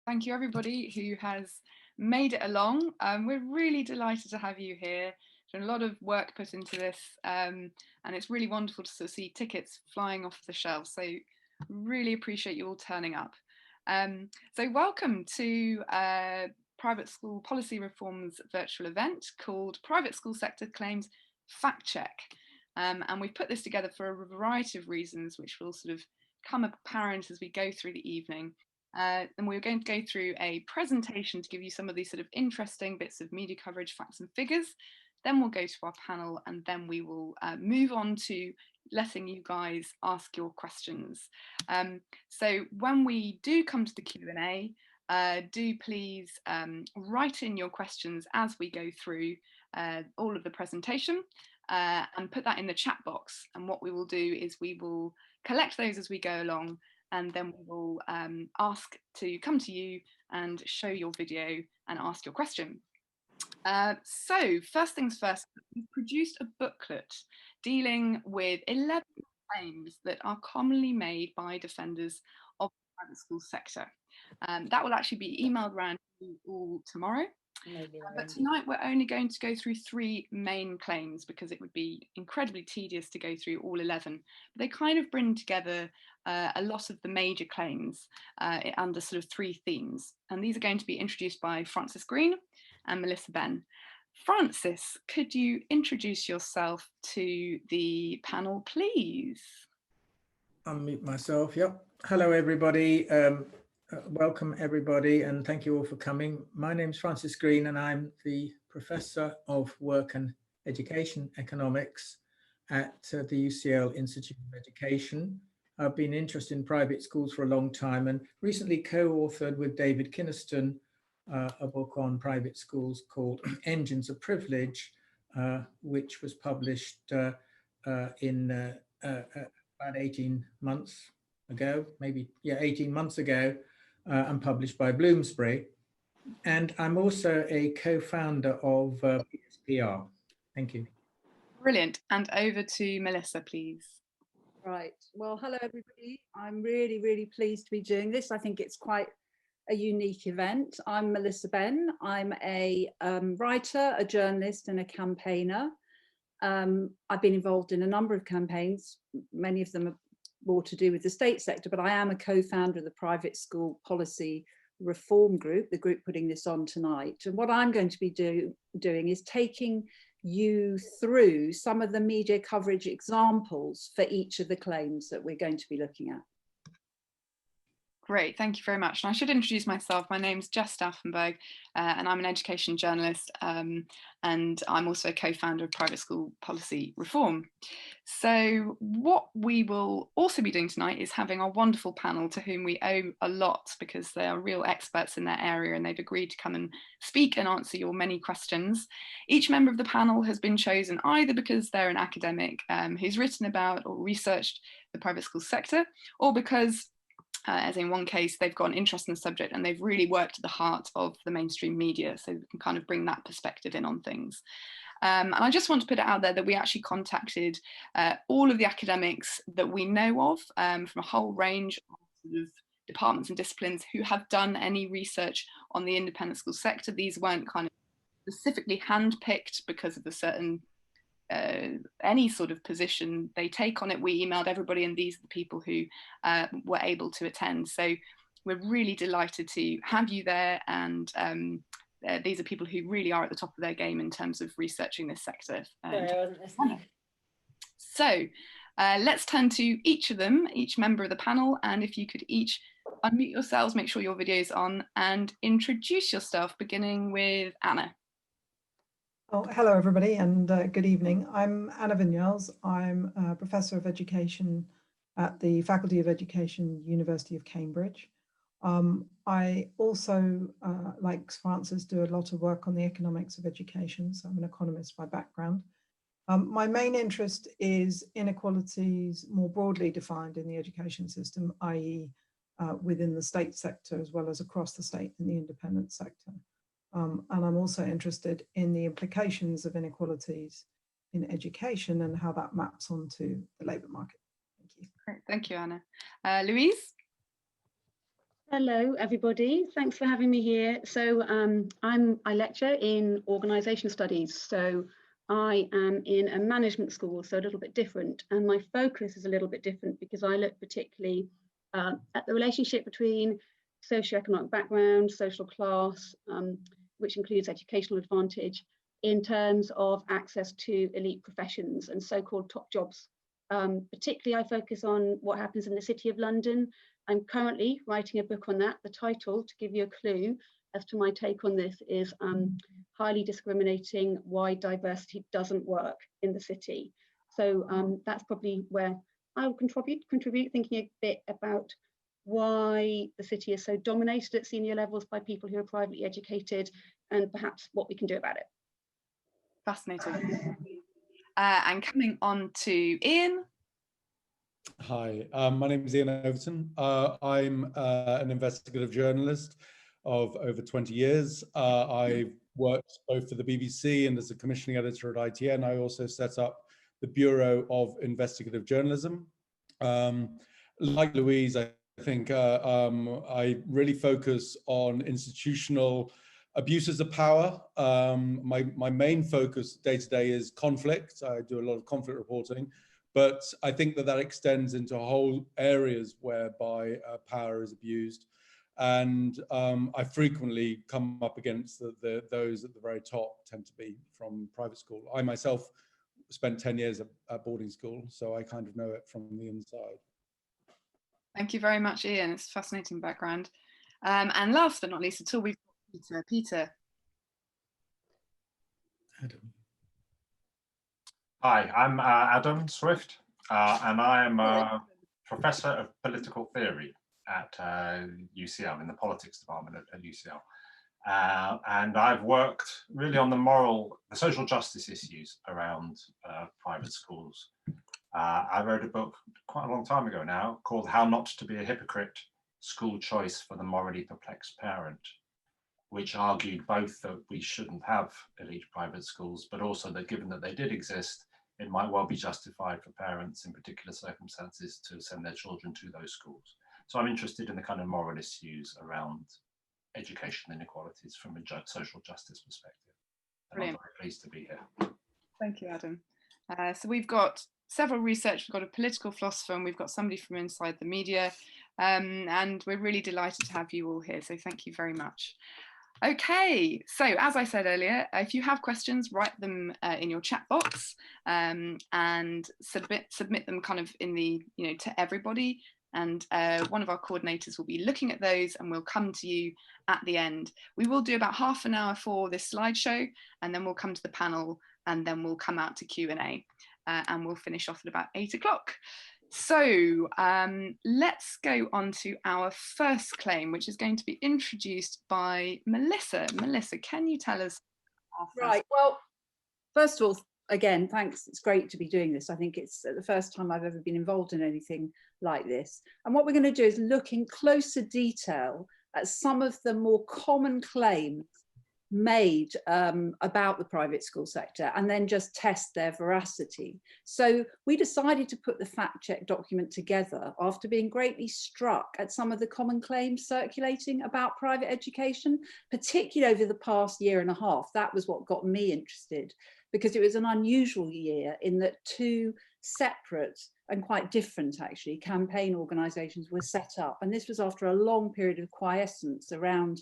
Thank you everybody who has made it along. We're really delighted to have you here. There's been a lot of work put into this and it's really wonderful to sort of see tickets flying off the shelves. So really appreciate you all turning up. So welcome to Private School Policy Reform's virtual event called Private School Sector Claims Fact Check. And we've put this together for a variety of reasons, which will sort of come apparent as we go through the evening. And we're going to go through a presentation to give you some of these sort of interesting bits of media coverage, facts and figures. Then we'll go to our panel and then we will move on to letting you guys ask your questions. So when we do come to the Q&A, do please write in your questions as we go through all of the presentation and put that in the chat box. And what we will do is we will collect those as we go along, and then we will ask to come to you and show your video and ask your question. So first things first, we've produced a booklet dealing with 11 claims that are commonly made by defenders of the private school sector. That will actually be emailed around to you all tomorrow. But tonight we're only going to go through 3 main claims because it would be incredibly tedious to go through all 11. But they kind of bring together a lot of the major claims under sort of 3 themes. And these are going to be introduced by Francis Green and Melissa Benn. Francis, could you introduce yourself to the panel, please? Unmute myself. Yep. Hello, everybody. Welcome, everybody, and thank you all for coming. My name's Francis Green, and I'm the Professor of Work and Education Economics at the UCL Institute of Education. I've been interested in private schools for a long time and recently co-authored with David Kynaston a book on private schools called Engines of Privilege, which was published in about 18 months ago, maybe, yeah, 18 months ago, and published by Bloomsbury. And I'm also a co-founder of PSPR. Thank you. Brilliant. And over to Melissa, please. Right. Well, hello, everybody. I'm really, really pleased to be doing this. I think it's quite a unique event. I'm Melissa Benn. I'm a writer, a journalist, and a campaigner. I've been involved in a number of campaigns. Many of them are more to do with the state sector, but I am a co-founder of the Private School Policy Reform Group, the group putting this on tonight. And what I'm going to be doing is taking you through some of the media coverage examples for each of the claims that we're going to be looking at. Great, thank you very much. And I should introduce myself. My name's Jess Staufenberg and I'm an education journalist and I'm also a co-founder of Private School Policy Reform. So what we will also be doing tonight is having our wonderful panel to whom we owe a lot because they are real experts in their area and they've agreed to come and speak and answer your many questions. Each member of the panel has been chosen either because they're an academic who's written about or researched the private school sector, or because as in one case, they've got an interest in the subject and they've really worked at the heart of the mainstream media, so we can kind of bring that perspective in on things. And I just want to put it out there that we actually contacted all of the academics that we know of from a whole range of sort of departments and disciplines who have done any research on the independent school sector. These weren't kind of specifically handpicked because of a certain any sort of position they take on it. We emailed everybody and these are the people who were able to attend. So we're really delighted to have you there, and these are people who really are at the top of their game in terms of researching this sector. So let's turn to each of them, each member of the panel, and if you could each unmute yourselves, make sure your video is on, and introduce yourself, beginning with Anna. Oh, hello, everybody, and good evening. I'm Anna Vignoles. I'm a Professor of Education at the Faculty of Education, University of Cambridge. I also, like Francis, do a lot of work on the economics of education, so I'm an economist by background. My main interest is inequalities more broadly defined in the education system, i.e. Within the state sector as well as across the state in the independent sector. And I'm also interested in the implications of inequalities in education and how that maps onto the labour market. Thank you. Great, thank you, Anna. Louise? Hello, everybody. Thanks for having me here. So I lecture in organisation studies. So I am in a management school, so a little bit different. And my focus is a little bit different because I look particularly at the relationship between socioeconomic background, social class, which includes educational advantage, in terms of access to elite professions and so-called top jobs. Particularly, I focus on what happens in the City of London. I'm currently writing a book on that. The title, to give you a clue as to my take on this, is Highly Discriminating Why Diversity Doesn't Work in the City. So that's probably where I will contribute, thinking a bit about why the city is so dominated at senior levels by people who are privately educated, and perhaps what we can do about it. Fascinating. And coming on to Iain. Hi, my name is Iain Overton. I'm an investigative journalist of over 20 years. I've worked both for the BBC and as a commissioning editor at ITN. I also set up the Bureau of Investigative Journalism. Like Louise, I think I really focus on institutional abuses of power. My main focus day to day is conflict. I do a lot of conflict reporting. But I think that extends into whole areas whereby power is abused. And I frequently come up against those at the very top tend to be from private school. I myself spent 10 years at boarding school, so I kind of know it from the inside. Thank you very much, Iain. It's a fascinating background. And last but not least at all, we've got Peter. Adam. Hi, I'm Adam Swift, and I am a professor of political theory at UCL, in the politics department at UCL. And I've worked really on the social justice issues around private schools. I wrote a book quite a long time ago now called How Not to Be a Hypocrite, School Choice for the Morally Perplexed Parent, which argued both that we shouldn't have elite private schools, but also that given that they did exist, it might well be justified for parents in particular circumstances to send their children to those schools. So I'm interested in the kind of moral issues around education inequalities from a social justice perspective. And I'm very pleased to be here. Thank you, Adam. So we've got several research, we've got a political philosopher, and we've got somebody from inside the media. And we're really delighted to have you all here. So thank you very much. Okay, so as I said earlier, if you have questions, write them in your chat box and submit them kind of in the, to everybody. And one of our coordinators will be looking at those and we'll come to you at the end. We will do about half an hour for this slideshow, and then we'll come to the panel, and then we'll come out to Q&A, and we'll finish off at about 8 o'clock. So let's go on to our first claim, which is going to be introduced by Melissa. Melissa, can you tell us? Right, well, first of all, again, thanks. It's great to be doing this. I think it's the first time I've ever been involved in anything like this. And what we're going to do is look in closer detail at some of the more common claims made about the private school sector, and then just test their veracity. So we decided to put the fact check document together after being greatly struck at some of the common claims circulating about private education, particularly over the past year and a half. That was what got me interested, because it was an unusual year in that two separate and quite different, actually, campaign organisations were set up. And this was after a long period of quiescence around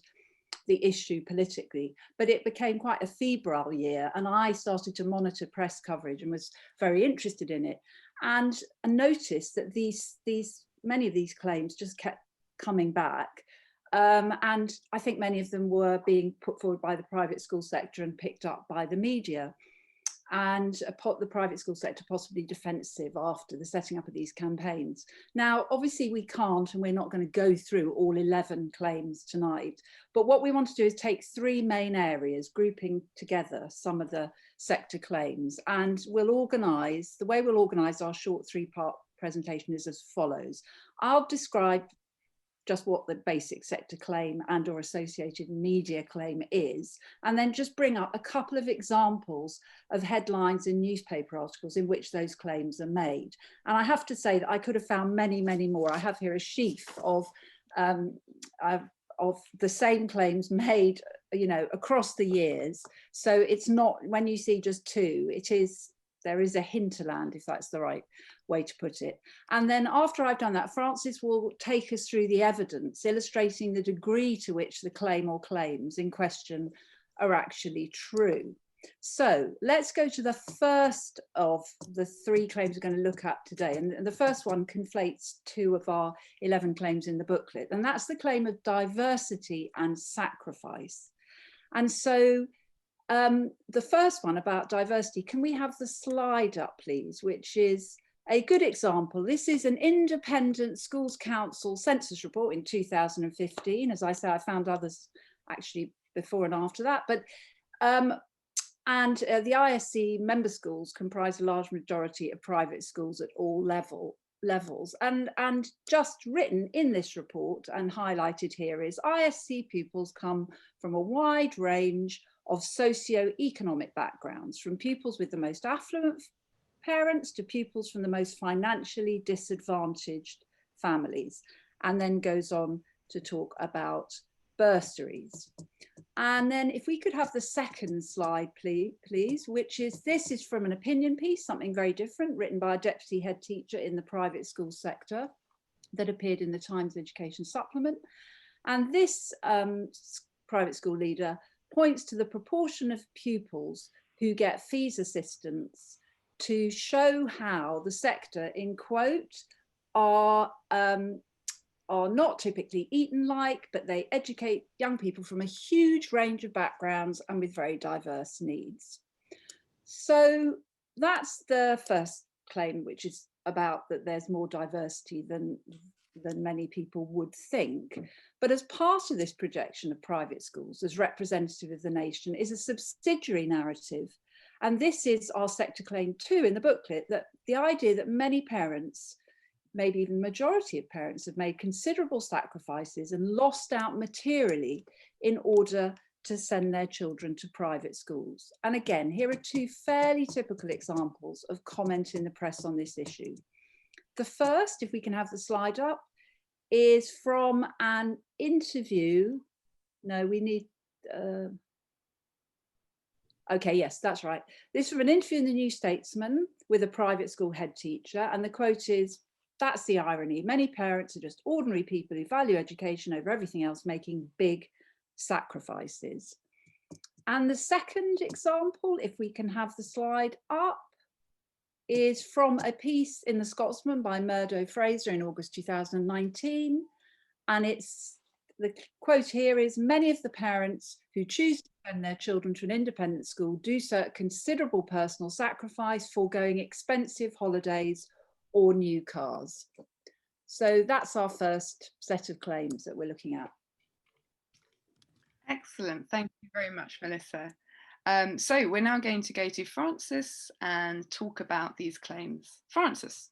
the issue politically, but it became quite a febrile year, and I started to monitor press coverage and was very interested in it, and noticed that many of these claims just kept coming back, and I think many of them were being put forward by the private school sector and picked up by the media, and the private school sector possibly defensive after the setting up of these campaigns. Now, obviously we can't, and we're not going to go through all 11 claims tonight, but what we want to do is take three main areas, grouping together some of the sector claims, and the way we'll organise our short three-part presentation is as follows. I'll describe just what the basic sector claim and or associated media claim is, and then just bring up a couple of examples of headlines in newspaper articles in which those claims are made. And I have to say that I could have found many, many more. I have here a sheaf of of the same claims made, you know, across the years. So it's not, when you see just two, there is a hinterland, if that's the right way to put it. And then after I've done that, Francis will take us through the evidence, illustrating the degree to which the claim or claims in question are actually true. So let's go to the first of the three claims we're going to look at today. And the first one conflates two of our 11 claims in the booklet, and that's the claim of diversity and sacrifice. And so the first one about diversity, can we have the slide up, please, which is a good example. This is an independent Schools Council census report in 2015. As I say, I found others actually before and after that, but the ISC member schools comprise a large majority of private schools at all levels. And just written in this report and highlighted here is ISC pupils come from a wide range of socio-economic backgrounds, from pupils with the most affluent parents to pupils from the most financially disadvantaged families, and then goes on to talk about bursaries. And then if we could have the second slide, please, which is, this is from an opinion piece, something very different, written by a deputy head teacher in the private school sector that appeared in the Times Education Supplement. And this private school leader points to the proportion of pupils who get fees assistance to show how the sector, in quote, are not typically eaten like, but they educate young people from a huge range of backgrounds and with very diverse needs. So that's the first claim, which is about that there's more diversity than many people would think. But as part of this projection of private schools as representative of the nation is a subsidiary narrative. And this is our sector claim too in the booklet, that the idea that many parents, maybe even the majority of parents, have made considerable sacrifices and lost out materially in order to send their children to private schools. And again, here are two fairly typical examples of comment in the press on this issue. The first, if we can have the slide up, is from an interview. No, we need, okay, yes, that's right. This is from an interview in the New Statesman with a private school head teacher. And the quote is, "That's the irony. Many parents are just ordinary people who value education over everything else, making big sacrifices." And the second example, if we can have the slide up, is from a piece in the Scotsman by Murdo Fraser in August 2019. And it's, the quote here is, "Many of the parents who choose to send their children to an independent school do so at considerable personal sacrifice, foregoing expensive holidays or new cars." So that's our first set of claims that we're looking at. Excellent. Thank you very much, Melissa. So we're now going to go to Francis and talk about these claims. Francis.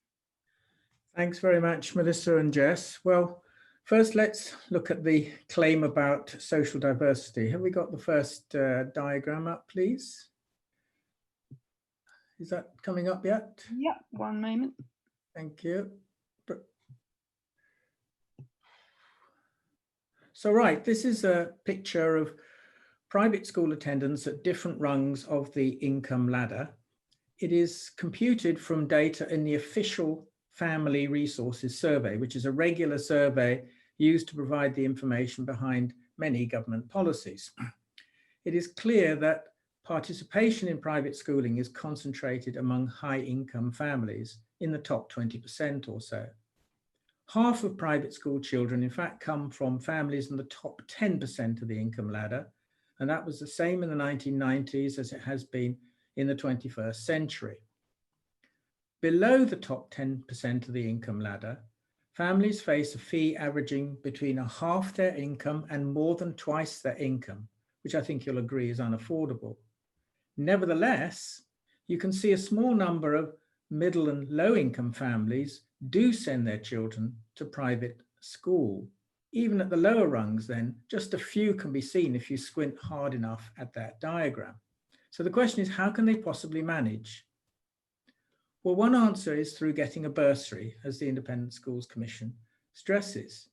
Thanks very much, Melissa and Jess. Well, first, let's look at the claim about social diversity. Have we got the first diagram up, please? Is that coming up yet? Yep, one moment. Thank you. So, right, this is a picture of private school attendance at different rungs of the income ladder. It is computed from data in the official Family Resources Survey, which is a regular survey used to provide the information behind many government policies. It is clear that participation in private schooling is concentrated among high-income families in the top 20% or so. Half of private school children, in fact, come from families in the top 10% of the income ladder, and that was the same in the 1990s as it has been in the 21st century. Below the top 10% of the income ladder, families face a fee averaging between half their income and more than twice their income, which I think you'll agree is unaffordable. Nevertheless, you can see a small number of middle and low income families do send their children to private school. Even at the lower rungs, then, just a few can be seen if you squint hard enough at that diagram. So the question is, how can they possibly manage? Well, one answer is through getting a bursary, as the Independent Schools Commission stresses.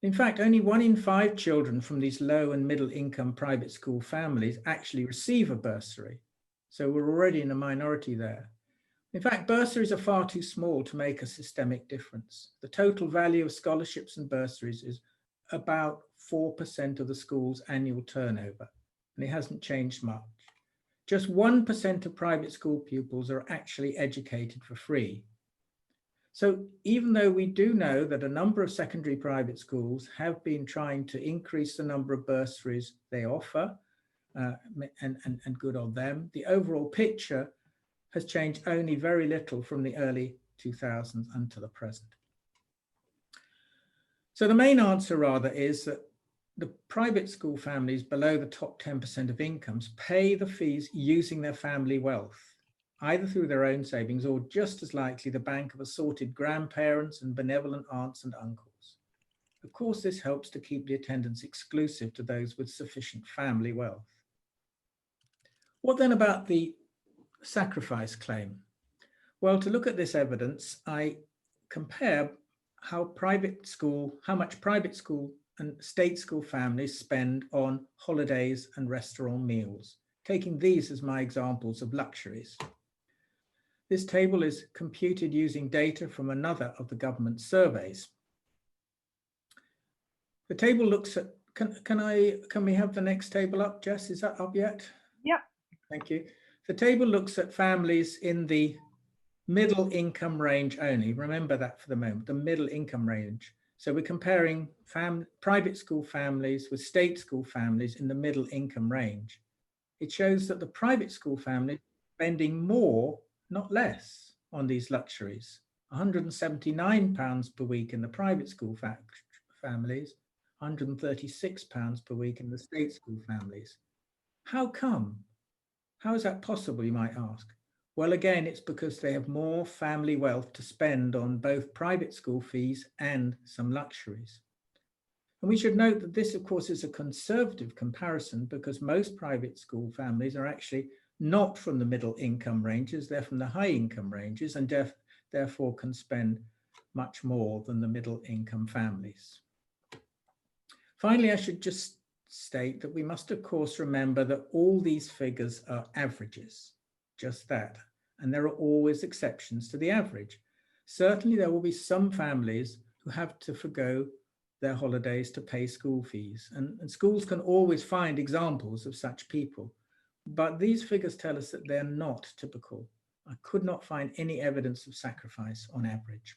In fact, only 1 in 5 children from these low and middle income private school families actually receive a bursary. So we're already in a minority there. In fact, bursaries are far too small to make a systemic difference. The total value of scholarships and bursaries is about 4% of the school's annual turnover, and it hasn't changed much. Just 1% of private school pupils are actually educated for free. So even though we do know that a number of secondary private schools have been trying to increase the number of bursaries they offer, and good on them, the overall picture has changed only very little from the early 2000s until the present. So the main answer rather is that the private school families below the top 10% of incomes pay the fees using their family wealth, either through their own savings or just as likely the bank of assorted grandparents and benevolent aunts and uncles. Of course, this helps to keep the attendance exclusive to those with sufficient family wealth. What then about the sacrifice claim? Well, to look at this evidence, I compare how much private school and state school families spend on holidays and restaurant meals, taking these as my examples of luxuries. This table is computed using data from another of the government surveys. The table looks at, can we have the next table up, Jess? Is that up yet? Yep. Thank you. The table looks at families in the middle income range only. Remember that for the moment, the middle income range. So we're comparing private school families with state school families in the middle income range. It shows that the private school family spending more, not less, on these luxuries. £179 per week in the private school families, £136 per week in the state school families. How come? How is that possible, you might ask? Well, again, it's because they have more family wealth to spend on both private school fees and some luxuries. And we should note that this, of course, is a conservative comparison because most private school families are actually not from the middle income ranges, they're from the high income ranges and therefore can spend much more than the middle income families. Finally, I should just state that we must, of course, remember that all these figures are averages, just that, and there are always exceptions to the average. Certainly, there will be some families who have to forgo their holidays to pay school fees, and schools can always find examples of such people, but these figures tell us that they're not typical. I could not find any evidence of sacrifice on average.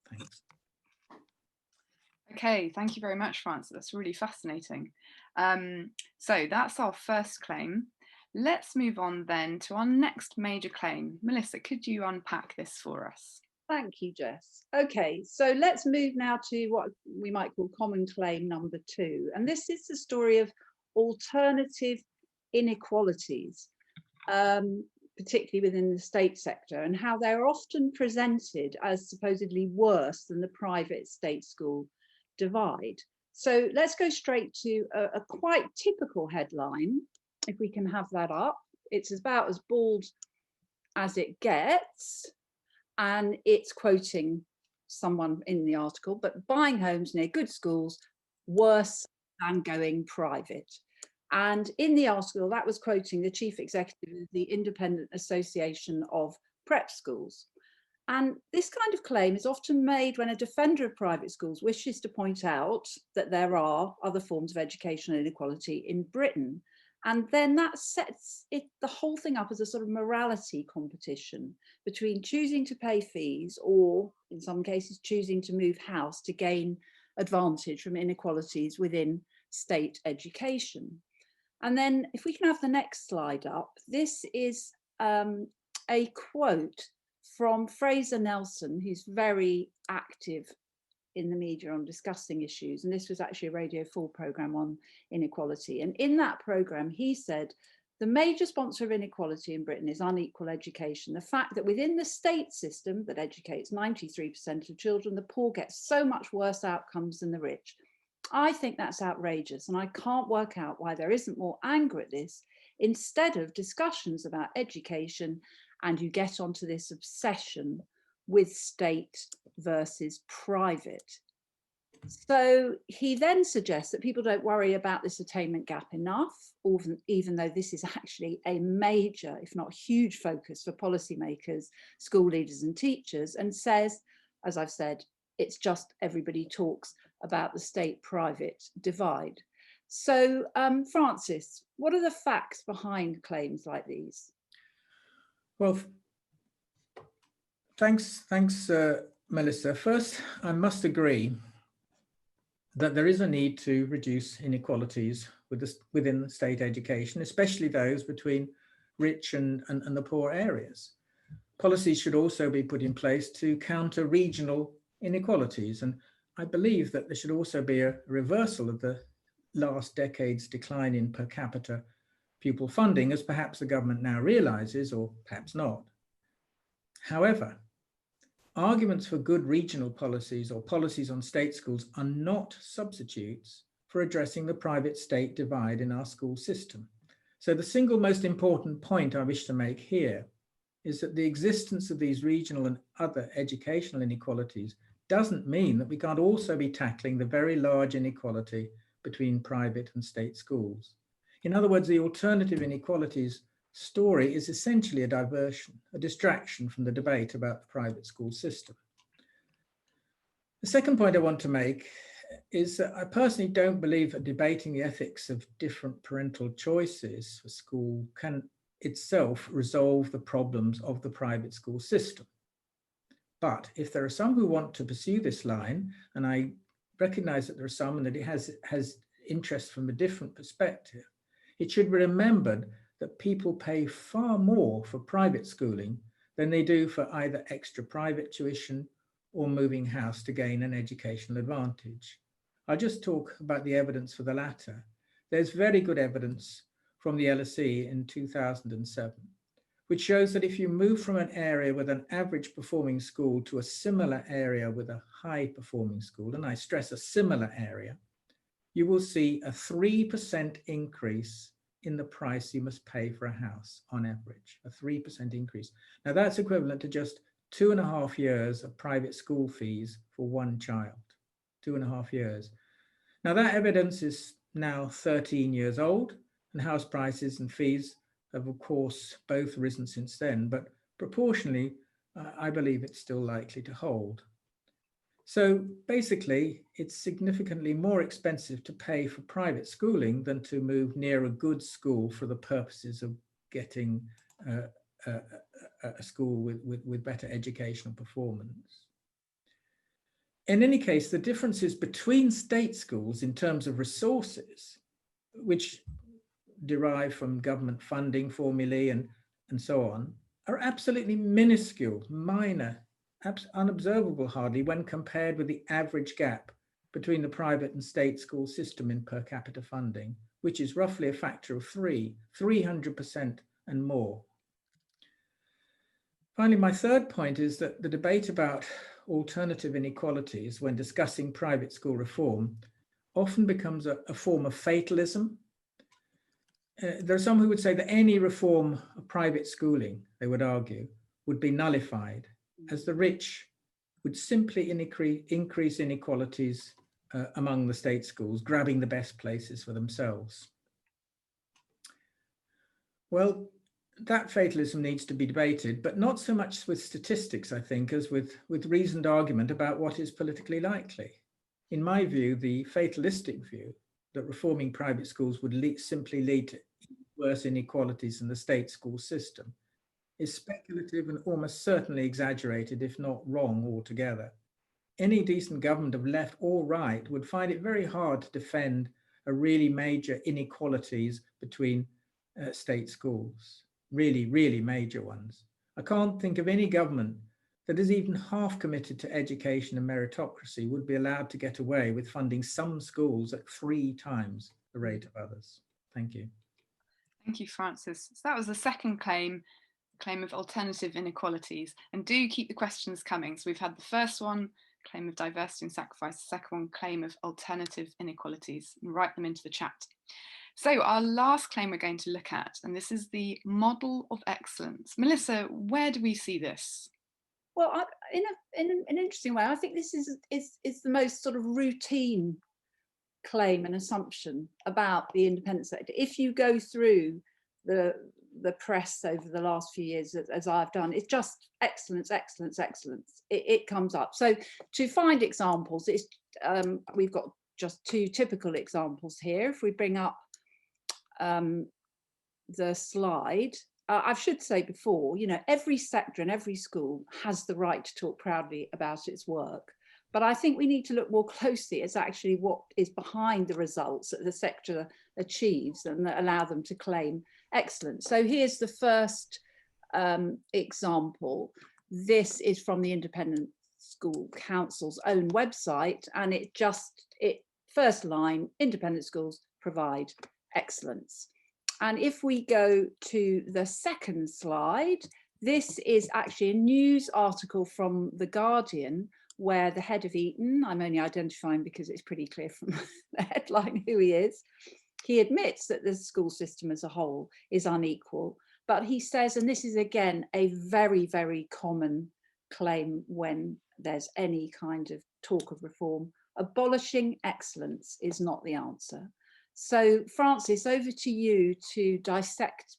Thanks. Okay, thank you very much, Francis. That's really fascinating. So that's our first claim. Let's move on then to our next major claim. Melissa, could you unpack this for us? Thank you, Jess. Okay, so let's move now to what we might call common claim number 2. And this is the story of alternative inequalities, particularly within the state sector, and how they're often presented as supposedly worse than the private state school divide. So let's go straight to a quite typical headline, if we can have that up. It's about as bald as it gets, and it's quoting someone in the article, but buying homes near good schools worse than going private. And in the article, that was quoting the chief executive of the Independent Association of Prep Schools. And this kind of claim is often made when a defender of private schools wishes to point out that there are other forms of educational inequality in Britain. And then that sets the whole thing up as a sort of morality competition between choosing to pay fees or, in some cases, choosing to move house to gain advantage from inequalities within state education. And then if we can have the next slide up, this is a quote from Fraser Nelson, who's very active in the media on discussing issues. And this was actually a Radio 4 programme on inequality. And in that programme, he said, the major sponsor of inequality in Britain is unequal education. The fact that within the state system that educates 93% of children, the poor get so much worse outcomes than the rich. I think that's outrageous. And I can't work out why there isn't more anger at this instead of discussions about education. And you get onto this obsession with state versus private. So he then suggests that people don't worry about this attainment gap enough, even though this is actually a major, if not huge, focus for policymakers, school leaders and teachers, and says, as I've said, it's just everybody talks about the state-private divide. So, Francis, what are the facts behind claims like these? Well, thanks, Melissa. First, I must agree that there is a need to reduce inequalities within state education, especially those between rich and the poor areas. Policies should also be put in place to counter regional inequalities. And I believe that there should also be a reversal of the last decade's decline in per capita pupil funding, as perhaps the government now realizes, or perhaps not. However, arguments for good regional policies or policies on state schools are not substitutes for addressing the private-state divide in our school system. So the single most important point I wish to make here is that the existence of these regional and other educational inequalities doesn't mean that we can't also be tackling the very large inequality between private and state schools. In other words, the alternative inequalities story is essentially a diversion, a distraction from the debate about the private school system. The second point I want to make is that I personally don't believe that debating the ethics of different parental choices for school can itself resolve the problems of the private school system. But if there are some who want to pursue this line, and I recognize that there are some and that it has interest from a different perspective, it should be remembered that people pay far more for private schooling than they do for either extra private tuition or moving house to gain an educational advantage. I'll just talk about the evidence for the latter. There's very good evidence from the LSE in 2007, which shows that if you move from an area with an average performing school to a similar area with a high performing school, and I stress a similar area, you will see a 3% increase in the price you must pay for a house on average, a 3% increase. Now that's equivalent to just 2.5 years of private school fees for one child, 2.5 years. Now that evidence is now 13 years old, and house prices and fees have of course both risen since then, but proportionally, I believe it's still likely to hold. So basically, it's significantly more expensive to pay for private schooling than to move near a good school for the purposes of getting a school with better educational performance. In any case, the differences between state schools in terms of resources, which derive from government funding formulae and so on, are absolutely minuscule, minor, unobservable hardly when compared with the average gap between the private and state school system in per capita funding, which is roughly a factor of 300% and more. Finally, my third point is that the debate about alternative inequalities when discussing private school reform often becomes a form of fatalism. There are some who would say that any reform of private schooling, they would argue, would be nullified, as the rich would simply increase inequalities among the state schools, grabbing the best places for themselves. Well, that fatalism needs to be debated, but not so much with statistics, I think, as with reasoned argument about what is politically likely. In my view, the fatalistic view that reforming private schools would simply lead to worse inequalities in the state school system is speculative and almost certainly exaggerated, if not wrong altogether. Any decent government of left or right would find it very hard to defend a really major inequalities between state schools, really major ones. I can't think of any government that is even half committed to education and meritocracy would be allowed to get away with funding some schools at 3 times the rate of others. Thank you. Thank you, Francis. So that was the second claim of alternative inequalities. And do keep the questions coming. So we've had the first one, claim of diversity and sacrifice, the second one, claim of alternative inequalities, and write them into the chat. So our last claim we're going to look at, and this is the model of excellence. Melissa, where do we see this? Well, in an interesting way, I think this is the most sort of routine claim and assumption about the independent sector. If you go through the press over the last few years, as I've done, it's just excellence, excellence, excellence. It comes up. So to find examples, it's we've got just two typical examples here. If we bring up the slide, I should say before, you know, every sector and every school has the right to talk proudly about its work. But I think we need to look more closely at actually what is behind the results that the sector achieves and that allow them to claim excellence. So here's the first example. This is from the Independent School Council's own website, and first line, independent schools provide excellence. And if we go to the second slide, this is actually a news article from The Guardian, where the head of Eton, I'm only identifying because it's pretty clear from the headline who he is, he admits that the school system as a whole is unequal, but he says, and this is again a very, very common claim when there's any kind of talk of reform, abolishing excellence is not the answer. So Francis, over to you to dissect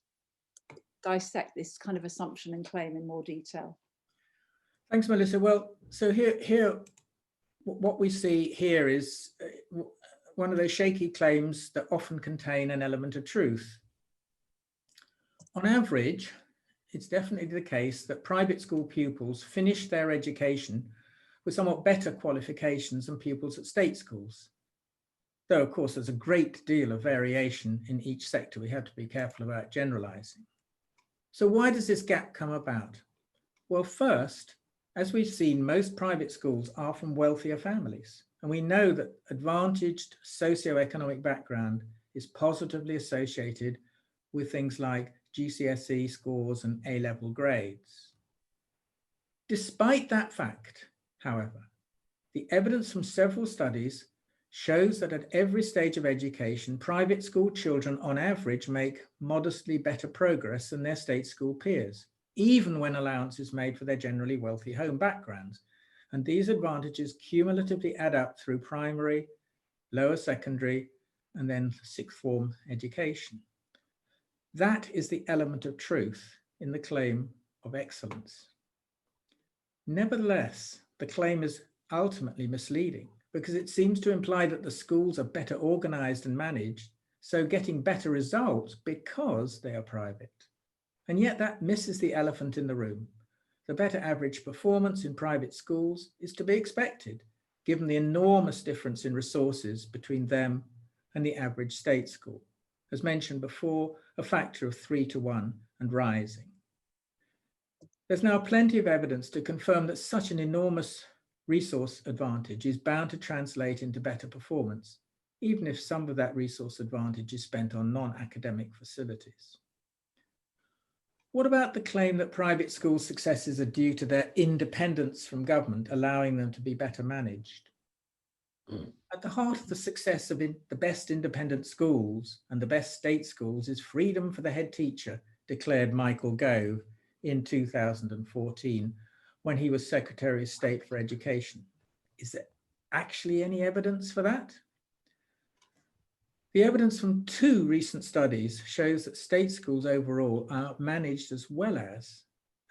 this kind of assumption and claim in more detail. Thanks, Melissa. Well, so here, what we see here is one of those shaky claims that often contain an element of truth. On average, it's definitely the case that private school pupils finish their education with somewhat better qualifications than pupils at state schools. Though, of course, there's a great deal of variation in each sector. We have to be careful about generalizing. So why does this gap come about? Well, first, as we've seen, most private schools are from wealthier families. And we know that advantaged socioeconomic background is positively associated with things like GCSE scores and A-level grades. Despite that fact, however, the evidence from several studies shows that at every stage of education, private school children on average make modestly better progress than their state school peers, even when allowance is made for their generally wealthy home backgrounds. And these advantages cumulatively add up through primary, lower secondary, and then sixth form education. That is the element of truth in the claim of excellence. Nevertheless, the claim is ultimately misleading because it seems to imply that the schools are better organized and managed, so getting better results because they are private. And yet that misses the elephant in the room. The better average performance in private schools is to be expected, given the enormous difference in resources between them and the average state school. As mentioned before, a factor of 3 to 1 and rising. There's now plenty of evidence to confirm that such an enormous resource advantage is bound to translate into better performance, even if some of that resource advantage is spent on non-academic facilities. What about the claim that private school successes are due to their independence from government, allowing them to be better managed? At the heart of the success of the best independent schools and the best state schools is freedom for the head teacher, declared Michael Gove in 2014 when he was Secretary of State for Education. Is there actually any evidence for that? The evidence from 2 recent studies shows that state schools overall are managed as well as,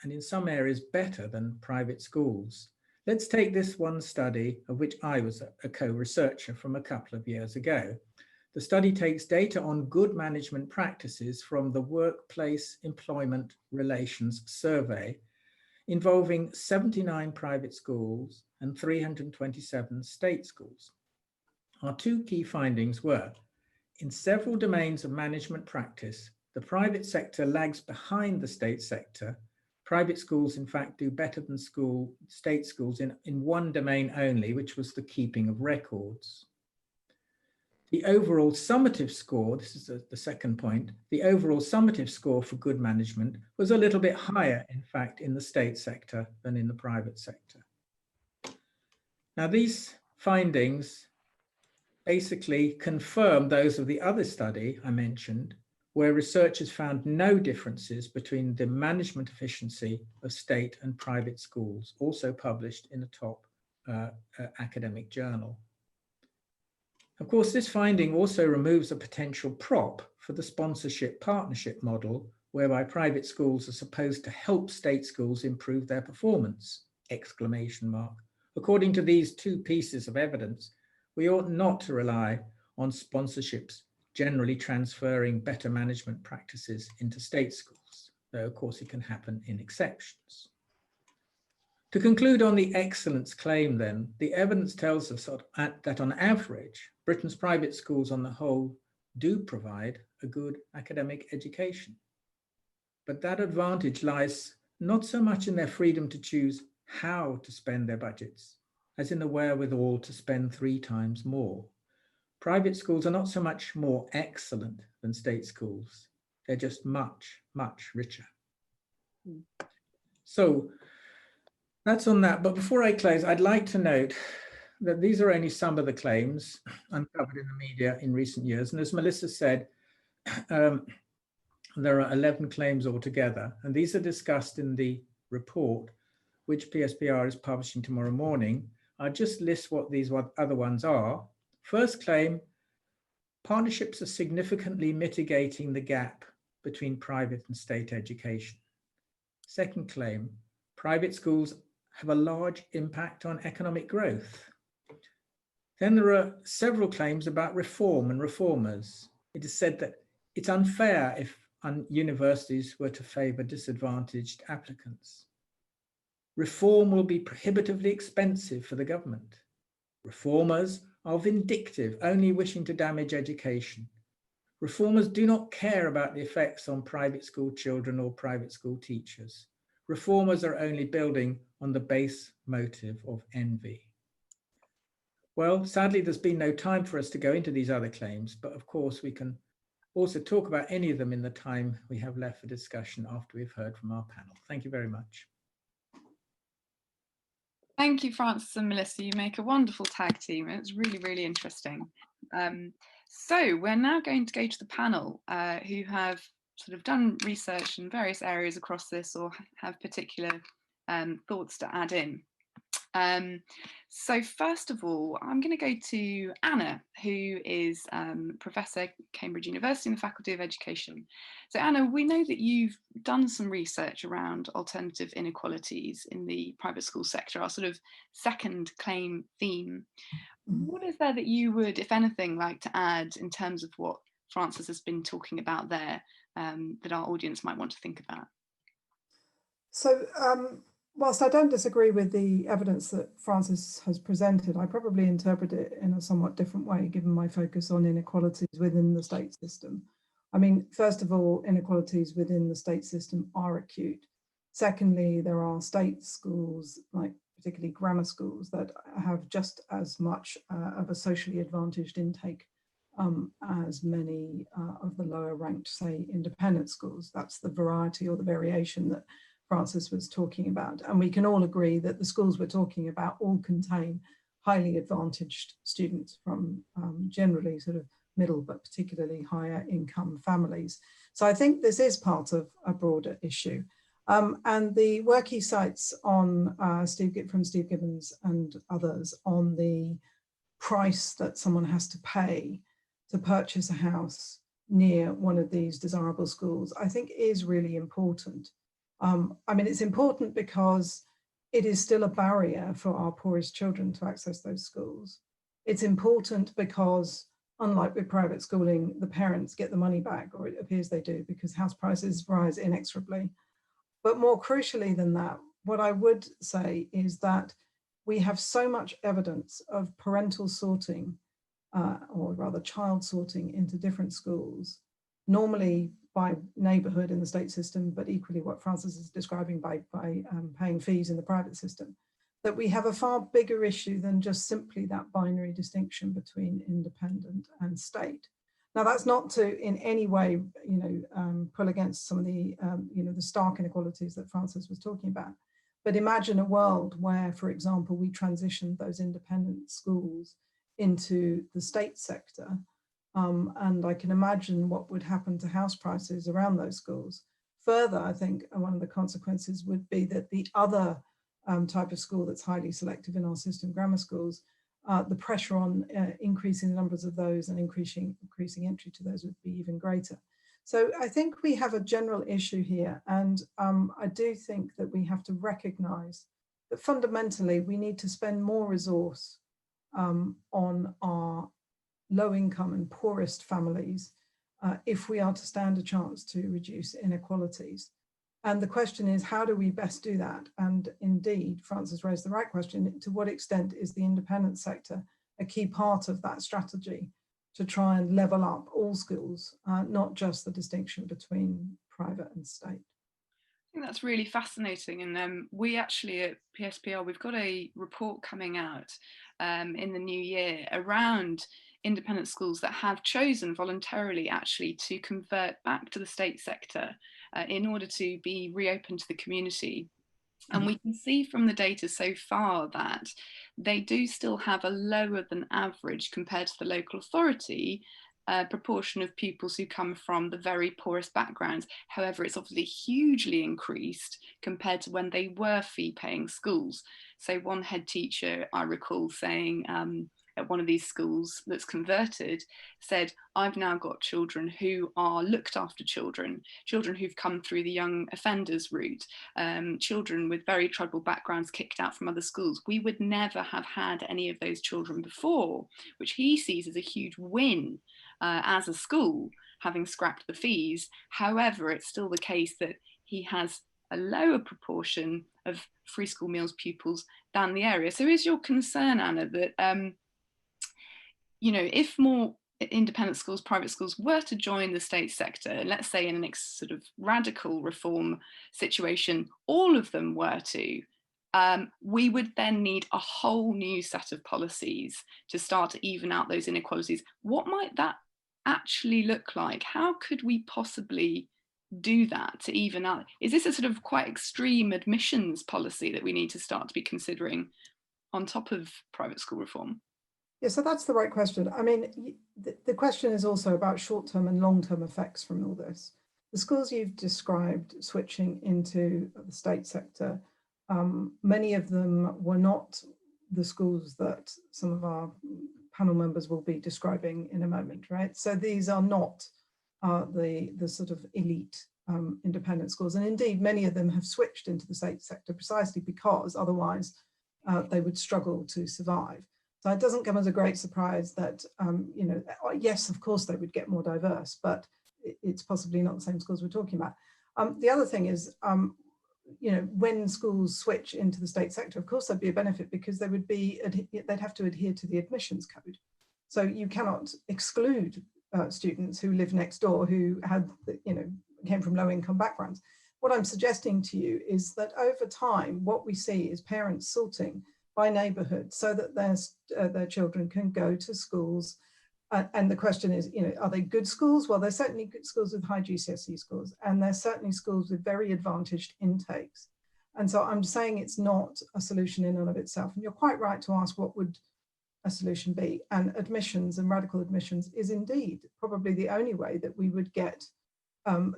and in some areas better than, private schools. Let's take this one study, of which I was a co-researcher from a couple of years ago. The study takes data on good management practices from the Workplace Employment Relations Survey, involving 79 private schools and 327 state schools. Our 2 key findings were, in several domains of management practice, the private sector lags behind the state sector. Private schools, in fact, do better than state schools in one domain only, which was the keeping of records. The overall summative score, this is the second point, the overall summative score for good management was a little bit higher, in fact, in the state sector than in the private sector. Now, these findings basically confirm those of the other study I mentioned, where researchers found no differences between the management efficiency of state and private schools, also published in a top academic journal. Of course, this finding also removes a potential prop for the sponsorship partnership model, whereby private schools are supposed to help state schools improve their performance, ! According to these two pieces of evidence, we ought not to rely on sponsorships generally transferring better management practices into state schools, though of course it can happen in exceptions. To conclude on the excellence claim then, the evidence tells us that on average, Britain's private schools on the whole do provide a good academic education. But that advantage lies not so much in their freedom to choose how to spend their budgets, as in the wherewithal to spend 3 times more. Private schools are not so much more excellent than state schools. They're just much, much richer. So that's on that. But before I close, I'd like to note that these are only some of the claims uncovered in the media in recent years. And as Melissa said, there are 11 claims altogether. And these are discussed in the report, which PSPR is publishing tomorrow morning. I'll just list what these other ones are. First claim, partnerships are significantly mitigating the gap between private and state education. Second claim, private schools have a large impact on economic growth. Then there are several claims about reform and reformers. It is said that it's unfair if universities were to favour disadvantaged applicants. Reform will be prohibitively expensive for the government. Reformers are vindictive, only wishing to damage education. Reformers do not care about the effects on private school children or private school teachers. Reformers are only building on the base motive of envy. Well, sadly, there's been no time for us to go into these other claims, but of course we can also talk about any of them in the time we have left for discussion after we've heard from our panel. Thank you very much. Thank you, Francis and Melissa. You make a wonderful tag team. It's really, really interesting. So we're now going to go to the panel who have sort of done research in various areas across this or have particular thoughts to add in. So first of all, I'm going to go to Anna, who is Professor at Cambridge University in the Faculty of Education. So Anna, we know that you've done some research around alternative inequalities in the private school sector, our sort of second claim theme. What is there that you would, if anything, like to add in terms of what Francis has been talking about there that our audience might want to think about? So, whilst I don't disagree with the evidence that Francis has presented, I probably interpret it in a somewhat different way, given my focus on inequalities within the state system. I mean, first of all, inequalities within the state system are acute. Secondly, there are state schools, like particularly grammar schools, that have just as much of a socially advantaged intake as many of the lower ranked, say, independent schools. That's the variety or the variation that Francis was talking about. And we can all agree that the schools we're talking about all contain highly advantaged students from generally sort of middle, but particularly higher income families. So I think this is part of a broader issue. And the work he cites on from Steve Gibbons and others on the price that someone has to pay to purchase a house near one of these desirable schools, I think is really important. I mean, it's important because it is still a barrier for our poorest children to access those schools. It's important because, unlike with private schooling, the parents get the money back, or it appears they do, because house prices rise inexorably. But more crucially than that, what I would say is that we have so much evidence of parental sorting, or rather child sorting into different schools, normally by neighbourhood in the state system, but equally what Francis is describing by paying fees in the private system, that we have a far bigger issue than just simply that binary distinction between independent and state. Now, that's not to in any way, pull against some of the, the stark inequalities that Francis was talking about. But imagine a world where, for example, we transitioned those independent schools into the state sector. And I can imagine what would happen to house prices around those schools. Further, I think one of the consequences would be that the other type of school that's highly selective in our system, grammar schools, the pressure on increasing the numbers of those and increasing entry to those would be even greater. So I think we have a general issue here, and I do think that we have to recognise that fundamentally we need to spend more resource on our low income and poorest families if we are to stand a chance to reduce inequalities. And the question is, how do we best do that? And indeed, Francis raised the right question: to what extent is the independent sector a key part of that strategy to try and level up all schools, not just the distinction between private and state? I think that's really fascinating. And we actually at PSPR, we've got a report coming out in the new year around independent schools that have chosen voluntarily actually to convert back to the state sector in order to be reopened to the community. And we can see from the data so far that they do still have a lower than average compared to the local authority proportion of pupils who come from the very poorest backgrounds. However, it's obviously hugely increased compared to when they were fee-paying schools. So one head teacher, I recall saying at one of these schools that's converted, said, I've now got children who are looked after children who've come through the young offenders route, children with very troubled backgrounds kicked out from other schools. We would never have had any of those children before, which he sees as a huge win as a school, having scrapped the fees. However, it's still the case that he has a lower proportion of free school meals pupils than the area. So is your concern, Anna, that you know, if more independent schools, private schools were to join the state sector, let's say in a sort of radical reform situation, all of them were to, we would then need a whole new set of policies to start to even out those inequalities. What might that actually look like? How could we possibly do that to even out? Is this a sort of quite extreme admissions policy that we need to start to be considering on top of private school reform? Yeah, so that's the right question. I mean, the question is also about short-term and long-term effects from all this. The schools you've described switching into the state sector, many of them were not the schools that some of our panel members will be describing in a moment, right? So these are not the sort of elite independent schools. And indeed, many of them have switched into the state sector precisely because otherwise they would struggle to survive. So it doesn't come as a great surprise that, you know, yes, of course they would get more diverse, but it's possibly not the same schools we're talking about. The other thing is, you know, when schools switch into the state sector, of course there'd be a benefit because they would be, they'd have to adhere to the admissions code. So you cannot exclude students who live next door who had, you know, came from low income backgrounds. What I'm suggesting to you is that over time, what we see is parents sorting by neighbourhood so that their children can go to schools. And the question is, you know, are they good schools? Well, there's certainly good schools with high GCSE scores, and there's certainly schools with very advantaged intakes. And so I'm saying it's not a solution in and of itself. And you're quite right to ask what would a solution be? And admissions and radical admissions is indeed probably the only way that we would get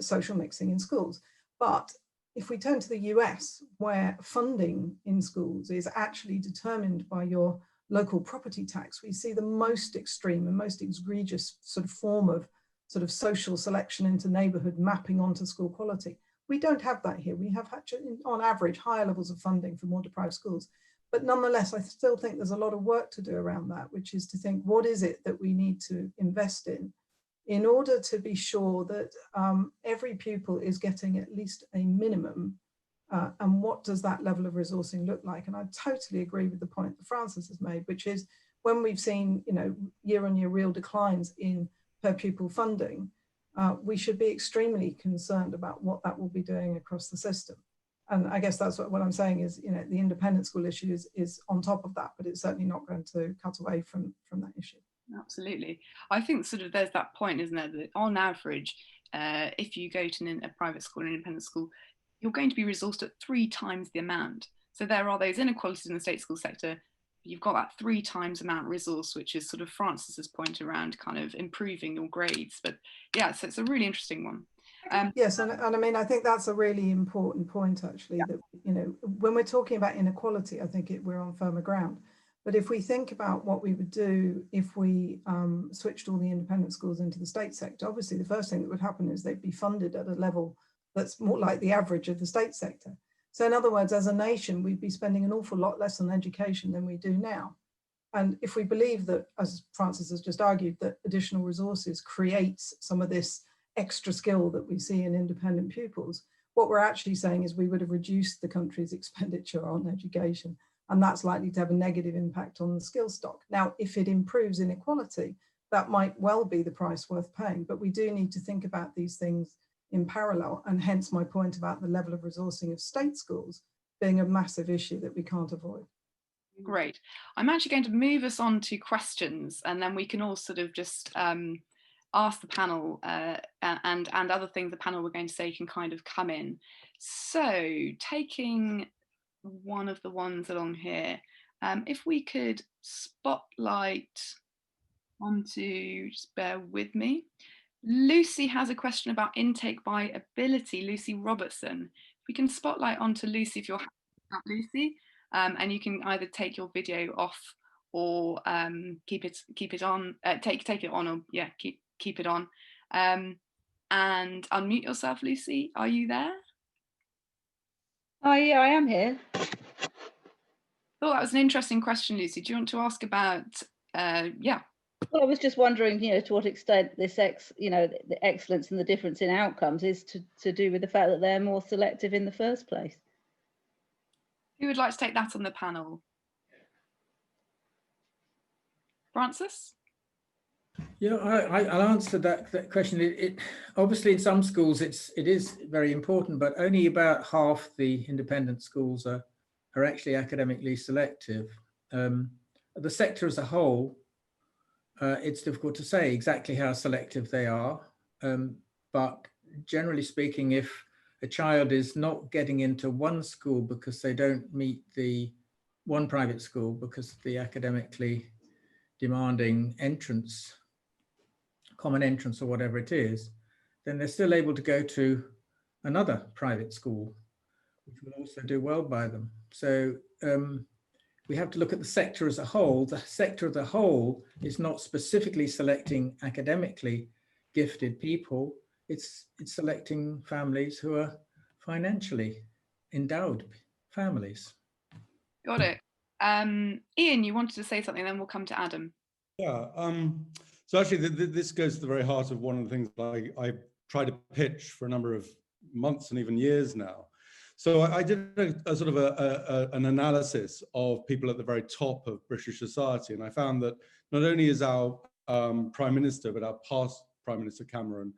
social mixing in schools. But if we turn to the US, where funding in schools is actually determined by your local property tax, we see the most extreme and most egregious sort of form of sort of social selection into neighborhood mapping onto school quality. We don't have that here. We have actually, on average, higher levels of funding for more deprived schools. But nonetheless, I still think there's a lot of work to do around that, which is to think, what is it that we need to invest in order to be sure that every pupil is getting at least a minimum, and what does that level of resourcing look like? And I totally agree with the point that Francis has made, which is when we've seen, you know, year-on-year real declines in per pupil funding, we should be extremely concerned about what that will be doing across the system. And I guess that's what I'm saying is, you know, the independent school issue is on top of that, but it's certainly not going to cut away from that issue. Absolutely. I think sort of there's that point, isn't there, that on average, if you go to a private school, an independent school, you're going to be resourced at 3 times the amount. So there are those inequalities in the state school sector. you've got that 3 times amount resource, which is sort of Francis's point around kind of improving your grades. But yeah, so it's a really interesting one. Yes, and I mean, I think that's a really important point, actually, that, you know, when we're talking about inequality, I think we're on firmer ground. But if we think about what we would do if we switched all the independent schools into the state sector, obviously the first thing that would happen is they'd be funded at a level that's more like the average of the state sector. So in other words, as a nation, we'd be spending an awful lot less on education than we do now. And if we believe that, as Francis has just argued, that additional resources creates some of this extra skill that we see in independent pupils, what we're actually saying is we would have reduced the country's expenditure on education, and that's likely to have a negative impact on the skill stock. Now, if it improves inequality, that might well be the price worth paying, but we do need to think about these things in parallel, and hence my point about the level of resourcing of state schools being a massive issue that we can't avoid. Great. I'm actually going to move us on to questions, and then we can all sort of just ask the panel and other things the panel were going to say can kind of come in. So taking one of the ones along here, if we could spotlight onto, just bear with me. Lucy has a question about intake by ability, Lucy Robertson. If we can spotlight onto Lucy, if you're happy with that, Lucy, and you can either take your video off or keep it on, take it on, or yeah, keep it on, and unmute yourself, Lucy. Are you there? Oh yeah, I am here. Thought that was an interesting question, Lucy. Do you want to ask about yeah? Well, I was just wondering, you know, to what extent this the excellence and the difference in outcomes is to do with the fact that they're more selective in the first place. Who would like to take that on the panel? Francis? Yeah, I'll answer that question. It obviously in some schools it is very important, but only about half the independent schools are actually academically selective. The sector as a whole, it's difficult to say exactly how selective they are, but generally speaking, if a child is not getting into one school because they don't meet the one private school because of the academically demanding entrance, common entrance or whatever it is, then they're still able to go to another private school, which will also do well by them. So we have to look at the sector as a whole. The sector as a whole is not specifically selecting academically gifted people. It's selecting families who are financially endowed families. Got it. Iain, you wanted to say something, then we'll come to Adam. Yeah. So actually, this goes to the very heart of one of the things I try to pitch for a number of months and even years now. So I did a sort of an analysis of people at the very top of British society, and I found that not only is our Prime Minister, but our past Prime Minister Cameron,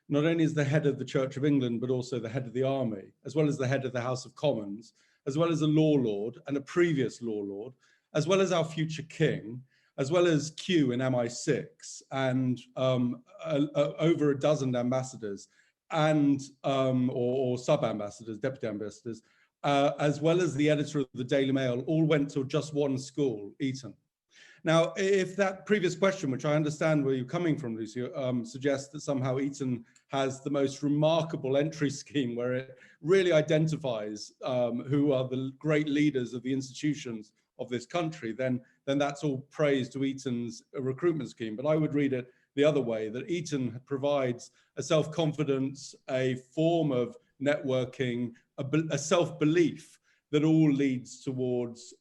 not only is the head of the Church of England, but also the head of the army, as well as the head of the House of Commons, as well as a law lord and a previous law lord, as well as our future king, as well as Q in MI6, and over a dozen ambassadors and or sub-ambassadors, deputy ambassadors, as well as the editor of the Daily Mail, all went to just one school, Eton. Now, if that previous question, which I understand where you're coming from, Lucy, suggests that somehow Eton has the most remarkable entry scheme where it really identifies who are the great leaders of the institutions of this country, then that's all praise to Eton's recruitment scheme. But I would read it the other way, that Eton provides a self-confidence, a form of networking, a self-belief that all leads towards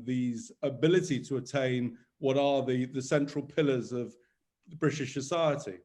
these ability to attain what are the central pillars of British society.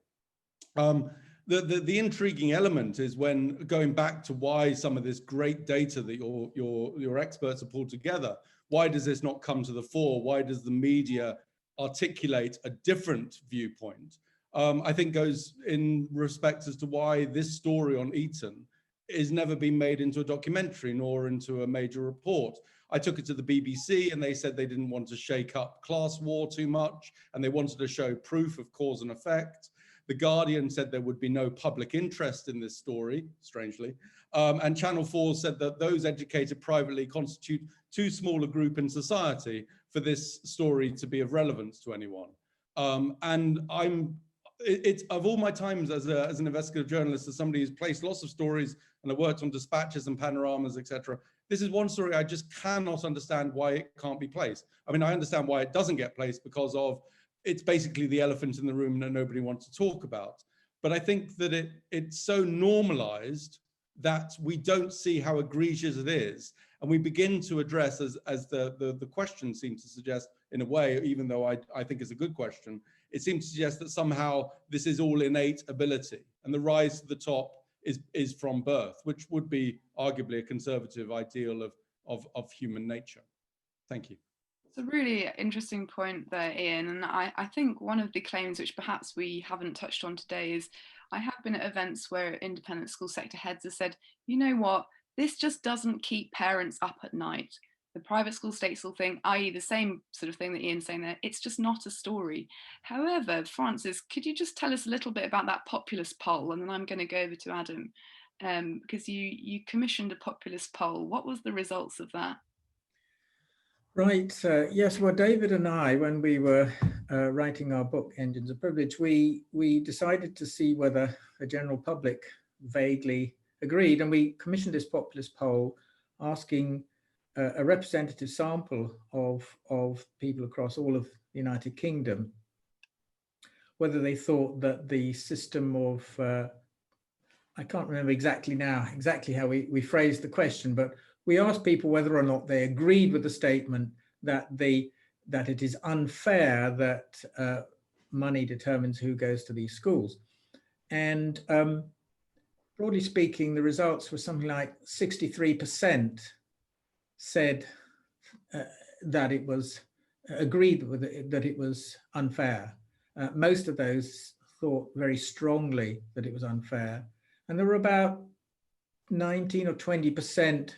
The intriguing element is when going back to why some of this great data that your experts have pulled together, why does this not come to the fore? Why does the media articulate a different viewpoint? I think goes in respect as to why this story on Eton is never been made into a documentary nor into a major report. I took it to the BBC and they said they didn't want to shake up class war too much and they wanted to show proof of cause and effect. The Guardian said there would be no public interest in this story, strangely. And Channel 4 said that those educated privately constitute too small a group in society for this story to be of relevance to anyone. And it's of all my times as an investigative journalist, as somebody who's placed lots of stories and I've worked on dispatches and panoramas, etc. This is one story I just cannot understand why it can't be placed. I mean, I understand why it doesn't get placed because of it's basically the elephant in the room that nobody wants to talk about. But I think that it's so normalized that we don't see how egregious it is. And we begin to address, as the question seems to suggest in a way, even though I think it's a good question, it seems to suggest that somehow this is all innate ability and the rise to the top is from birth, which would be arguably a conservative ideal of human nature. Thank you. It's a really interesting point there, Iain, and I think one of the claims which perhaps we haven't touched on today is I have been at events where independent school sector heads have said, you know what, this just doesn't keep parents up at night. The private school state school thing, i.e. the same sort of thing that Iain's saying there, it's just not a story. However, Francis, could you just tell us a little bit about that populace poll? And then I'm going to go over to Adam, because you commissioned a populace poll. What was the results of that? Right. Yes. Well, David and I, when we were writing our book, Engines of Privilege, we decided to see whether the general public vaguely agreed. And we commissioned this populace poll asking a representative sample of people across all of the United Kingdom, whether they thought that the system of, I can't remember exactly how we phrased the question, but we asked people whether or not they agreed with the statement that it is unfair that money determines who goes to these schools. And broadly speaking, the results were something like 63% said that it was agreed with it, that it was unfair. Most of those thought very strongly that it was unfair. And there were about 19 or 20%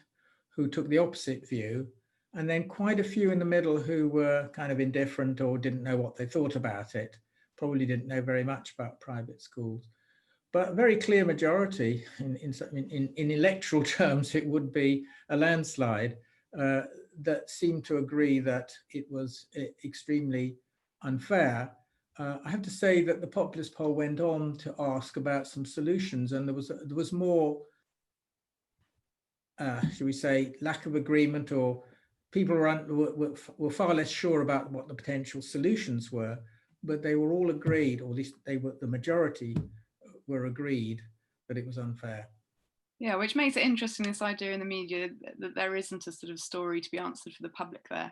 who took the opposite view, and then quite a few in the middle who were kind of indifferent or didn't know what they thought about it, probably didn't know very much about private schools. But a very clear majority, in electoral terms, it would be a landslide, that seemed to agree that it was extremely unfair. I have to say that the populace poll went on to ask about some solutions, and there was more, should we say, lack of agreement, or people were far less sure about what the potential solutions were, but they were all agreed, or at least the majority were agreed that it was unfair. Yeah, which makes it interesting, this idea in the media that there isn't a sort of story to be answered for the public there.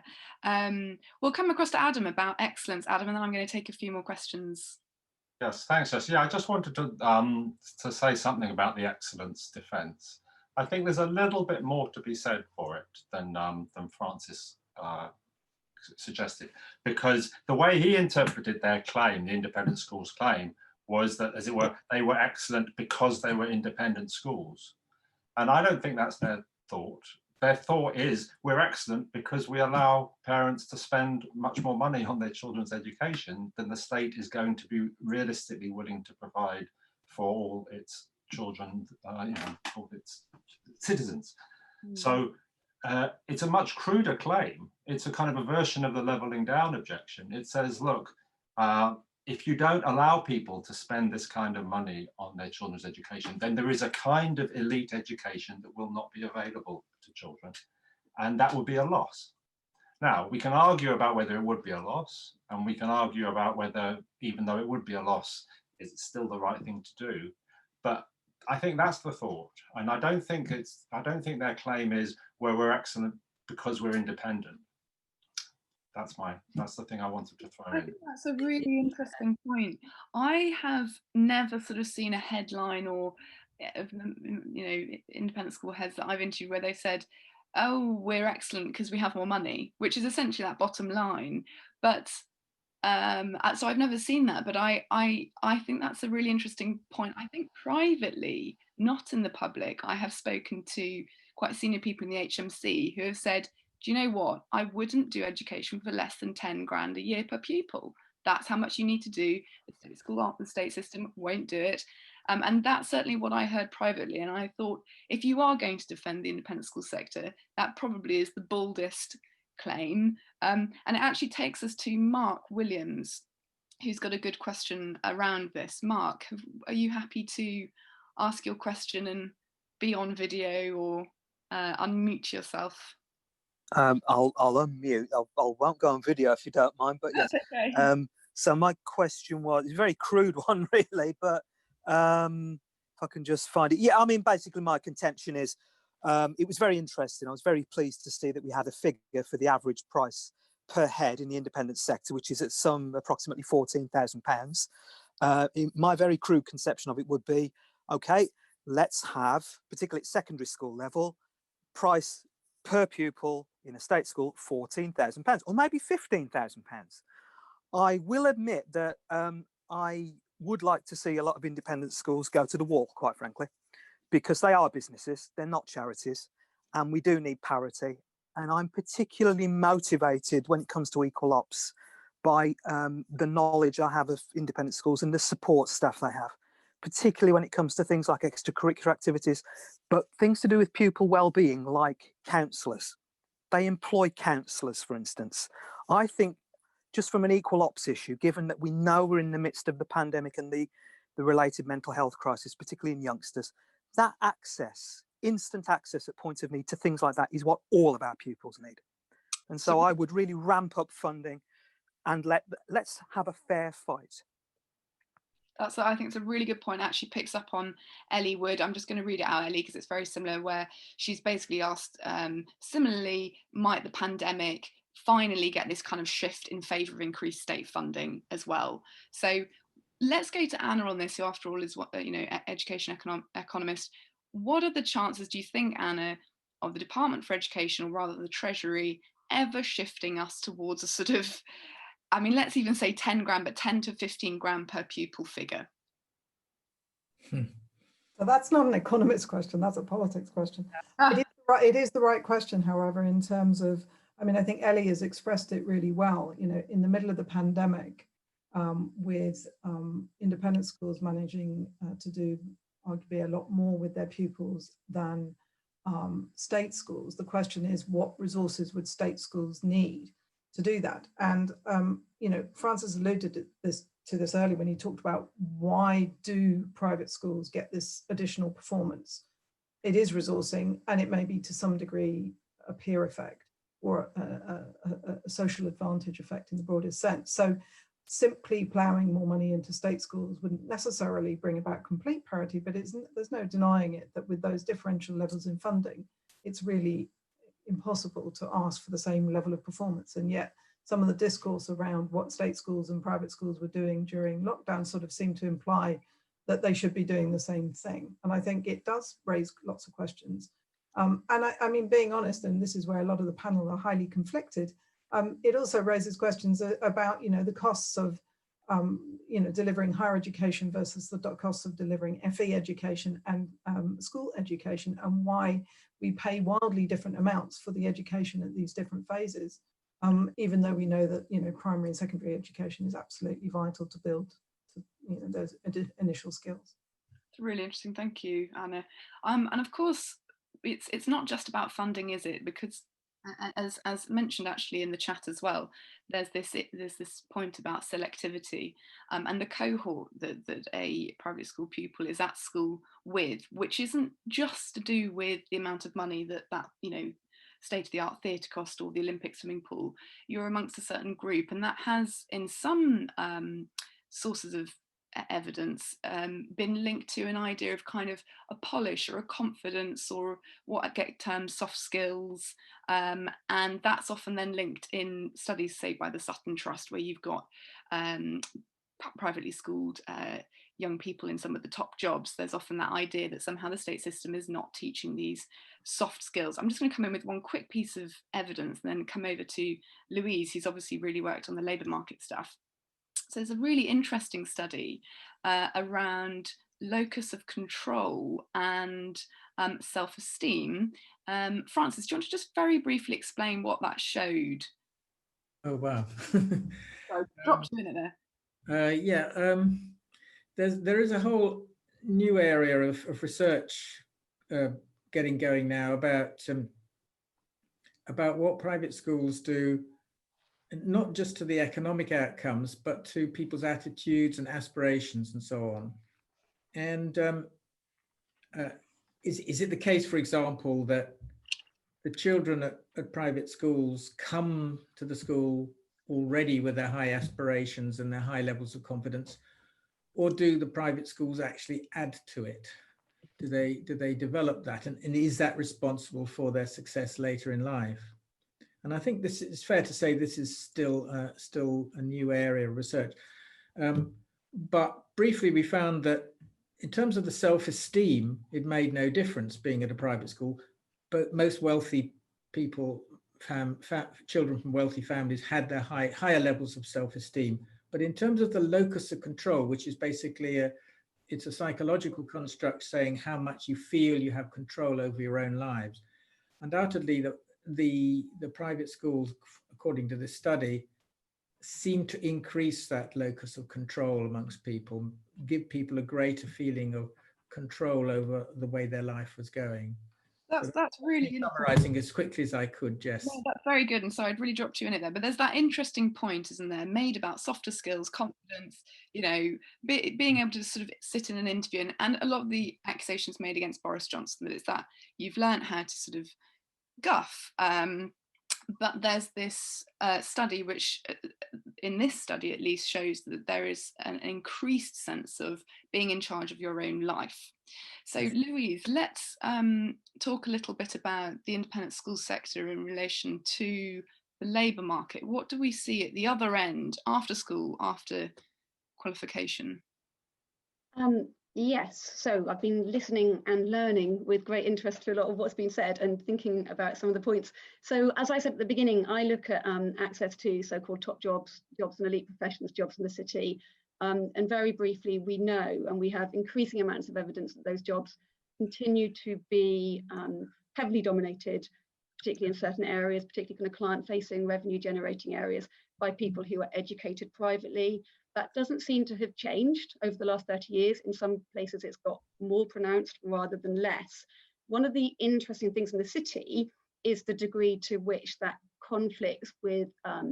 We'll come across to Adam about excellence, Adam, and then I'm going to take a few more questions. Yes, thanks, Jess. Yeah, I just wanted to say something about the excellence defence. I think there's a little bit more to be said for it than Francis suggested, because the way he interpreted their claim, the independent schools claim, was that, as it were, they were excellent because they were independent schools. And I don't think that's their thought. Their thought is, we're excellent because we allow parents to spend much more money on their children's education than the state is going to be realistically willing to provide for all its children, all its citizens. So it's a much cruder claim. It's a kind of a version of the levelling down objection. It says, look, if you don't allow people to spend this kind of money on their children's education, then there is a kind of elite education that will not be available to children, and that would be a loss. Now, we can argue about whether it would be a loss, and we can argue about whether, even though it would be a loss, is it still the right thing to do? But I think that's the thought, and I don't think their claim is, well, we're excellent because we're independent. That's the thing I wanted to throw in. I think that's a really interesting point. I have never sort of seen a headline or, independent school heads that I've interviewed where they've said, oh, we're excellent because we have more money, which is essentially that bottom line. But so I've never seen that, but I think that's a really interesting point. I think privately, not in the public, I have spoken to quite senior people in the HMC who have said, do you know what? I wouldn't do education for less than 10 grand a year per pupil. That's how much you need to do. The state system won't do it. And that's certainly what I heard privately. And I thought, if you are going to defend the independent school sector, that probably is the boldest claim. And it actually takes us to Mark Williams, who's got a good question around this. Mark, are you happy to ask your question and be on video, or unmute yourself? I'll unmute. I won't go on video if you don't mind, but yes. Okay. So my question was, it's a very crude one really, but if I can just find it. Yeah, I mean, basically my contention is, it was very interesting. I was very pleased to see that we had a figure for the average price per head in the independent sector, which is at approximately £14,000. My very crude conception of it would be, okay, let's have, particularly at secondary school level, price per pupil in a state school, £14,000 or maybe £15,000. I will admit that I would like to see a lot of independent schools go to the wall, quite frankly, because they are businesses, they're not charities, and we do need parity. And I'm particularly motivated when it comes to equal ops by the knowledge I have of independent schools and the support staff they have, particularly when it comes to things like extracurricular activities, but things to do with pupil well-being, like counsellors. They employ counsellors, for instance. I think just from an equal ops issue, given that we know we're in the midst of the pandemic and the related mental health crisis, particularly in youngsters, that access, instant access at point of need to things like that is what all of our pupils need. And so I would really ramp up funding and let's have a fair fight. I think it's a really good point. It actually picks up on Ellie Wood. I'm just going to read it out, Ellie, because it's very similar, where she's basically asked, similarly, might the pandemic finally get this kind of shift in favour of increased state funding as well? So let's go to Anna on this, who after all is what, education economist. What are the chances, do you think, Anna, of the Department for Education, or rather the Treasury, ever shifting us towards a sort of, I mean, let's even say 10 grand, but 10 to 15 grand per pupil figure? So that's not an economist question, that's a politics question. It is the right question, however, in terms of, I mean, I think Ellie has expressed it really well, in the middle of the pandemic, with independent schools managing to do arguably a lot more with their pupils than state schools. The question is, what resources would state schools need to do that? And Francis alluded to this earlier when he talked about why do private schools get this additional performance. It is resourcing, and it may be to some degree a peer effect or a social advantage effect in the broadest sense. So simply ploughing more money into state schools wouldn't necessarily bring about complete parity, but there's no denying it that with those differential levels in funding, it's really impossible to ask for the same level of performance. And yet some of the discourse around what state schools and private schools were doing during lockdown sort of seemed to imply that they should be doing the same thing. And I think it does raise lots of questions. And I mean, being honest, and this is where a lot of the panel are highly conflicted, it also raises questions about, the costs of, delivering higher education versus the costs of delivering FE education and school education, and why we pay wildly different amounts for the education at these different phases, even though we know that, primary and secondary education is absolutely vital to build those initial skills. It's really interesting. Thank you, Anna. And of course, it's not just about funding, is it? Because as mentioned actually in the chat as well, there's this point about selectivity, and the cohort that a private school pupil is at school with, which isn't just to do with the amount of money that state-of-the-art theatre cost or the Olympic swimming pool. You're amongst a certain group, and that has in some sources of evidence been linked to an idea of kind of a polish or a confidence, or what I get termed soft skills, and that's often then linked in studies, say by the Sutton Trust, where you've got privately schooled young people in some of the top jobs. There's often that idea that somehow the state system is not teaching these soft skills. I'm just going to come in with one quick piece of evidence and then come over to Louise, who's obviously really worked on the labour market stuff. So there's a really interesting study around locus of control and self-esteem. Francis, do you want to just very briefly explain what that showed? Oh, wow. Dropped you in it there. There is a whole new area of research getting going now about about what private schools do, not just to the economic outcomes, but to people's attitudes and aspirations and so on. And is it the case, for example, that the children at private schools come to the school already with their high aspirations and their high levels of confidence, or do the private schools actually add to it? Do they develop that, and is that responsible for their success later in life? And I think this is fair to say this is still a new area of research. But briefly, we found that in terms of the self-esteem, it made no difference being at a private school, but most wealthy people, children from wealthy families, had their higher levels of self-esteem. But in terms of the locus of control, which is basically it's a psychological construct saying how much you feel you have control over your own lives, undoubtedly the private schools, according to this study, seem to increase that locus of control amongst people, give people a greater feeling of control over the way their life was going. That's really summarizing as quickly as I could, Jess. Yeah, that's very good. And sorry, I'd really dropped you in it there, but there's that interesting point, isn't there, made about softer skills, confidence, you know, being able to sort of sit in an interview, and a lot of the accusations made against Boris Johnson, that it's that you've learned how to sort of guff. But there's this study which, in this study at least, shows that there is an increased sense of being in charge of your own life. So Louise, let's talk a little bit about the independent school sector in relation to the labour market. What do we see at the other end, after school, after qualification? Yes, so I've been listening and learning with great interest to a lot of what's been said and thinking about some of the points. So as I said at the beginning, I look at access to so-called top jobs, jobs in elite professions, jobs in the city. And very briefly, we know, and we have increasing amounts of evidence that those jobs continue to be heavily dominated, particularly in certain areas, particularly kind of client-facing, revenue-generating areas, by people who are educated privately. That doesn't seem to have changed over the last 30 years. In some places, it's got more pronounced rather than less. One of the interesting things in the city is the degree to which that conflicts with a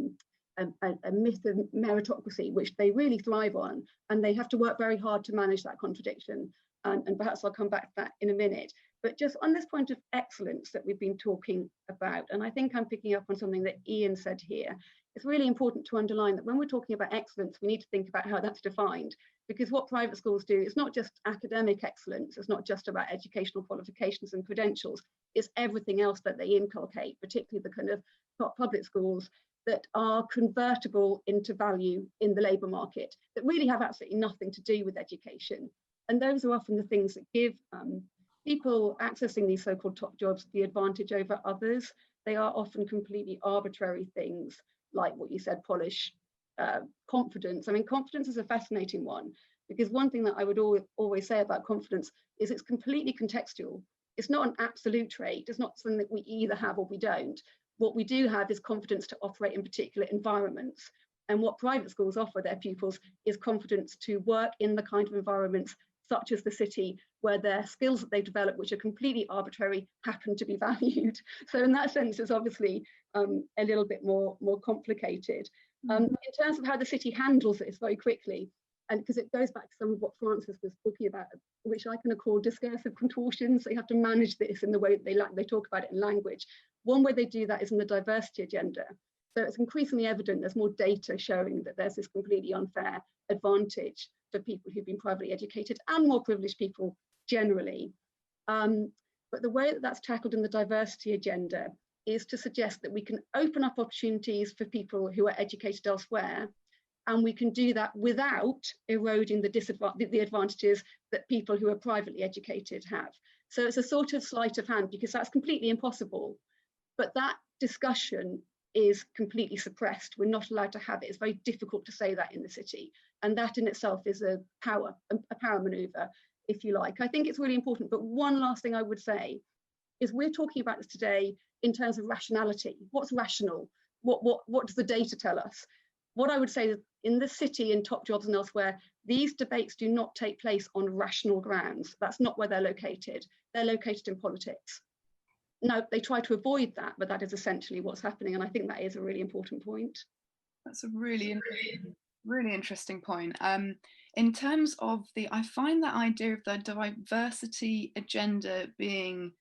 myth of meritocracy, which they really thrive on, and they have to work very hard to manage that contradiction. And perhaps I'll come back to that in a minute. But just on this point of excellence that we've been talking about, and I think I'm picking up on something that Iain said here, it's really important to underline that when we're talking about excellence, we need to think about how that's defined, because what private schools do is not just academic excellence, it's not just about educational qualifications and credentials, it's everything else that they inculcate, particularly the kind of top public schools that are convertible into value in the labour market, that really have absolutely nothing to do with education. And those are often the things that give people accessing these so-called top jobs the advantage over others. They are often completely arbitrary things, like what you said, polish, confidence. I mean, confidence is a fascinating one, because one thing that I would always say about confidence is it's completely contextual. It's not an absolute trait. It's not something that we either have or we don't. What we do have is confidence to operate in particular environments. And what private schools offer their pupils is confidence to work in the kind of environments such as the city, where their skills that they develop, which are completely arbitrary, happen to be valued. So in that sense, it's obviously a little bit more complicated. In terms of how the city handles this very quickly, and because it goes back to some of what Francis was talking about, which I kind of call discursive contortions. So you have to manage this in the way that they talk about it in language. One way they do that is in the diversity agenda. So it's increasingly evident, there's more data showing that there's this completely unfair advantage for people who've been privately educated and more privileged people generally. But the way that that's tackled in the diversity agenda is to suggest that we can open up opportunities for people who are educated elsewhere, and we can do that without eroding the advantages that people who are privately educated have. So it's a sort of sleight of hand, because that's completely impossible. But that discussion is completely suppressed. We're not allowed to have it. It's very difficult to say that in the city. And that in itself is a power maneuver, if you like. I think it's really important. But one last thing I would say is we're talking about this today in terms of rationality. What's rational? What does the data tell us? What I would say is in the city, in top jobs and elsewhere, these debates do not take place on rational grounds. That's not where they're located. They're located in politics. no, they try to avoid that, but that is essentially what's happening. And I think that is a really important point. That's a really interesting point. In terms of I find that idea of the diversity agenda being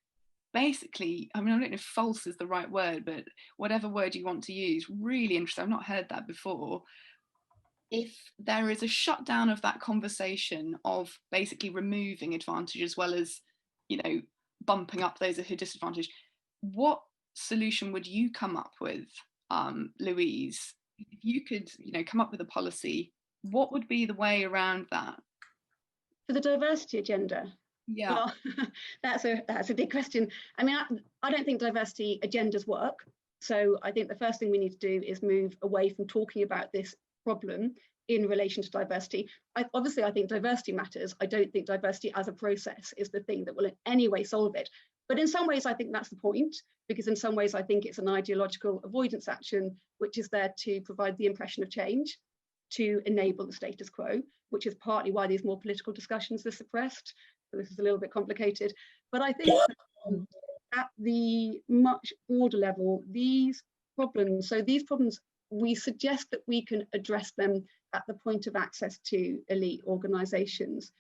basically, I mean, I don't know if false is the right word, but whatever word you want to use, really interesting. I've not heard that before. If there is a shutdown of that conversation of basically removing advantage as well as, you know, bumping up those who are disadvantaged, what solution would you come up with, Louise? If you could, you know, come up with a policy, what would be the way around that? For the diversity agenda? Yeah. Well, that's a big question. I mean, I don't think diversity agendas work. So I think the first thing we need to do is move away from talking about this problem in relation to diversity. Obviously, I think diversity matters. I don't think diversity as a process is the thing that will in any way solve it. But in some ways, I think that's the point, because in some ways, I think it's an ideological avoidance action, which is there to provide the impression of change, to enable the status quo, which is partly why these more political discussions are suppressed. So this is a little bit complicated. But I think at the much broader level, these problems, we suggest that we can address them at the point of access to elite organisations.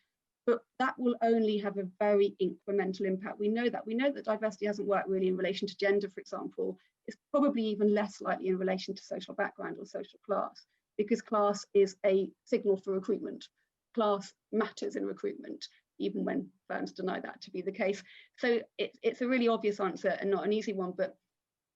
But that will only have a very incremental impact. We know that diversity hasn't worked really in relation to gender, for example. It's probably even less likely in relation to social background or social class, because class is a signal for recruitment. Class matters in recruitment, even when firms deny that to be the case. So it's a really obvious answer and not an easy one, but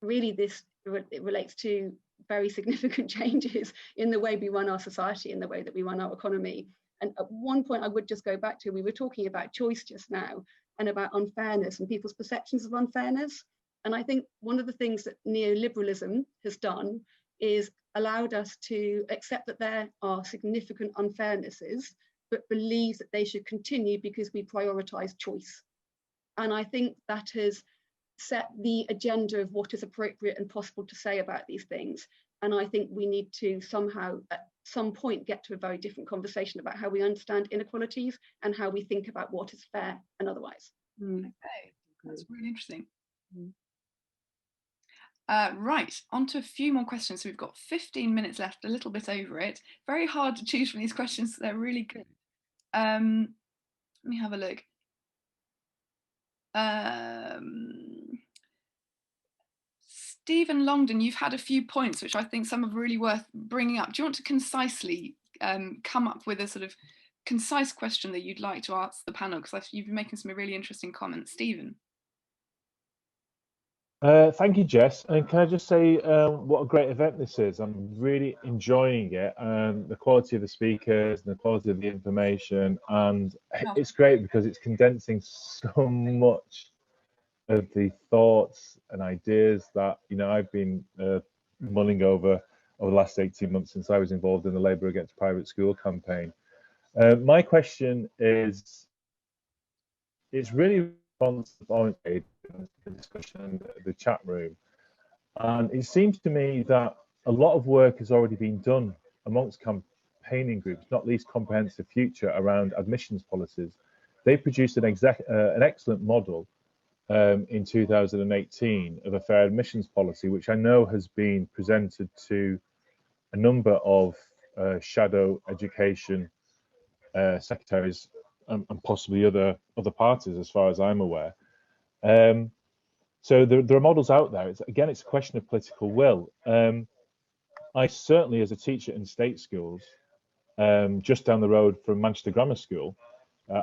really it relates to very significant changes in the way we run our society, in the way that we run our economy. And at one point I would just go back to, we were talking about choice just now and about unfairness and people's perceptions of unfairness. And I think one of the things that neoliberalism has done is allowed us to accept that there are significant unfairnesses, but believe that they should continue because we prioritise choice. And I think that has set the agenda of what is appropriate and possible to say about these things. And I think we need to somehow, at some point, get to a very different conversation about how we understand inequalities and how we think about what is fair and otherwise. Okay, that's really interesting. Right, on to a few more questions. So we've got 15 minutes left, a little bit over it. Very hard to choose from these questions, they're really good. Let me have a look. Stephen Longdon, you've had a few points which I think some are really worth bringing up. Do you want to concisely come up with a sort of concise question that you'd like to ask the panel? Because you've been making some really interesting comments. Stephen. Thank you, Jess. And can I just say what a great event this is? I'm really enjoying it, and the quality of the speakers and the quality of the information. And it's great because it's condensing so much of the thoughts and ideas that, you know, I've been mulling over the last 18 months since I was involved in the Labour Against Private School campaign. My question is, it's really responsive the discussion in the chat room, and it seems to me that a lot of work has already been done amongst campaigning groups, not least Comprehensive Future, around admissions policies. They produced an excellent model in 2018 of a fair admissions policy, which I know has been presented to a number of shadow education secretaries and possibly other parties, as far as I'm aware. So there are models out there. It's a question of political will. I certainly, as a teacher in state schools, just down the road from Manchester Grammar School,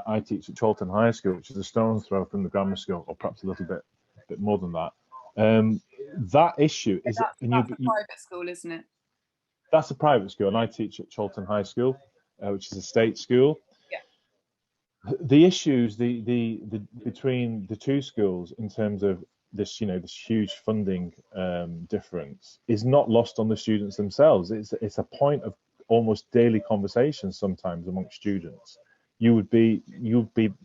I teach at Chorlton High School, which is a stone's throw from the grammar school, or perhaps a little bit more than that. That issue is that's a private school, isn't it? That's a private school, and I teach at Chorlton High School, which is a state school. Yeah. The issues between the two schools in terms of this, you know, this huge funding difference is not lost on the students themselves. It's a point of almost daily conversation sometimes amongst students. You would be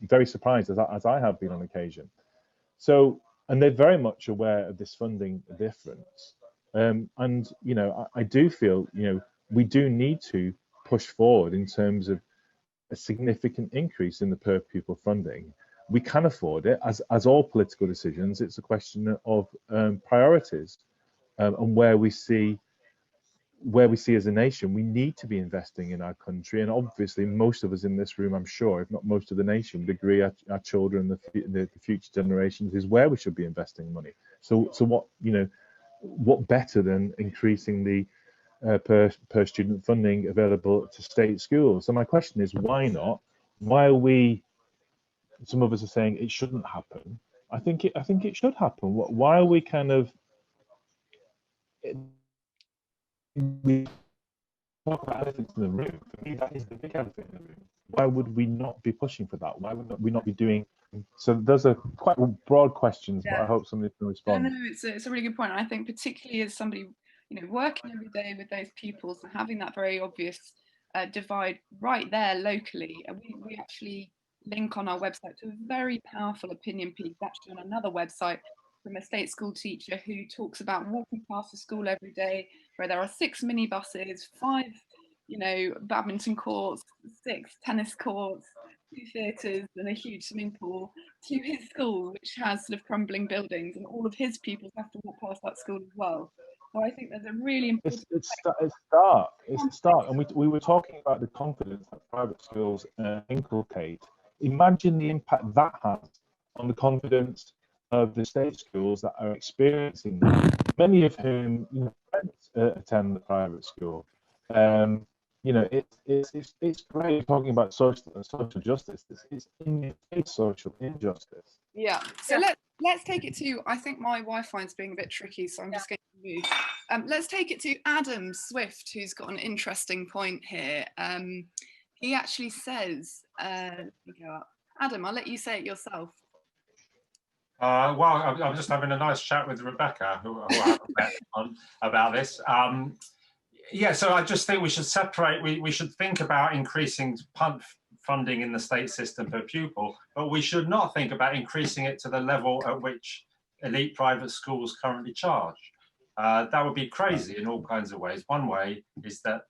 very surprised, as I have been on occasion. So, and they're very much aware of this funding difference. And you know, I do feel, you know, we do need to push forward in terms of a significant increase in the per pupil funding. we can afford it. As all political decisions, it's a question of priorities, and where we see as a nation we need to be investing in our country. And obviously most of us in this room, I'm sure, if not most of the nation, would agree our children, the future generations, is where we should be investing money. So what, you know, what better than increasing the per student funding available to state schools? So my question is, why not? Why are we, some of us are saying it shouldn't happen? I think it should happen. Why are we kind of, we talk about elephants in the room? For me, that is the big elephant in the room. Why would we not be pushing for that? Why would we not be doing? So those are quite broad questions, but I hope somebody can respond. No, it's a really good point. I think particularly as somebody, you know, working every day with those pupils and having that very obvious divide right there locally, we actually link on our website to a very powerful opinion piece actually on another website from a state school teacher who talks about walking past the school every day where there are 6 minibuses, 5, you know, badminton courts, 6 tennis courts, 2 theatres and a huge swimming pool, to his school, which has sort of crumbling buildings, and all of his pupils have to walk past that school as well. So I think there's a really important. It's stark. It's stark, and we were talking about the confidence that private schools inculcate. Imagine the impact that has on the confidence of the state schools that are experiencing that. Many of whom, you know, friends attend the private school. You know, it's great talking about social justice. It's social injustice. Yeah. So let's take it to. I think my Wi-Fi is being a bit tricky, so I'm just going to move. Let's take it to Adam Swift, who's got an interesting point here. He actually says, go up. Adam, I'll let you say it yourself. Well, I'm just having a nice chat with Rebecca, who I haven't met on, about this. Yeah, so I just think we should separate, we should think about increasing funding in the state system per pupil, but we should not think about increasing it to the level at which elite private schools currently charge. That would be crazy in all kinds of ways. One way is that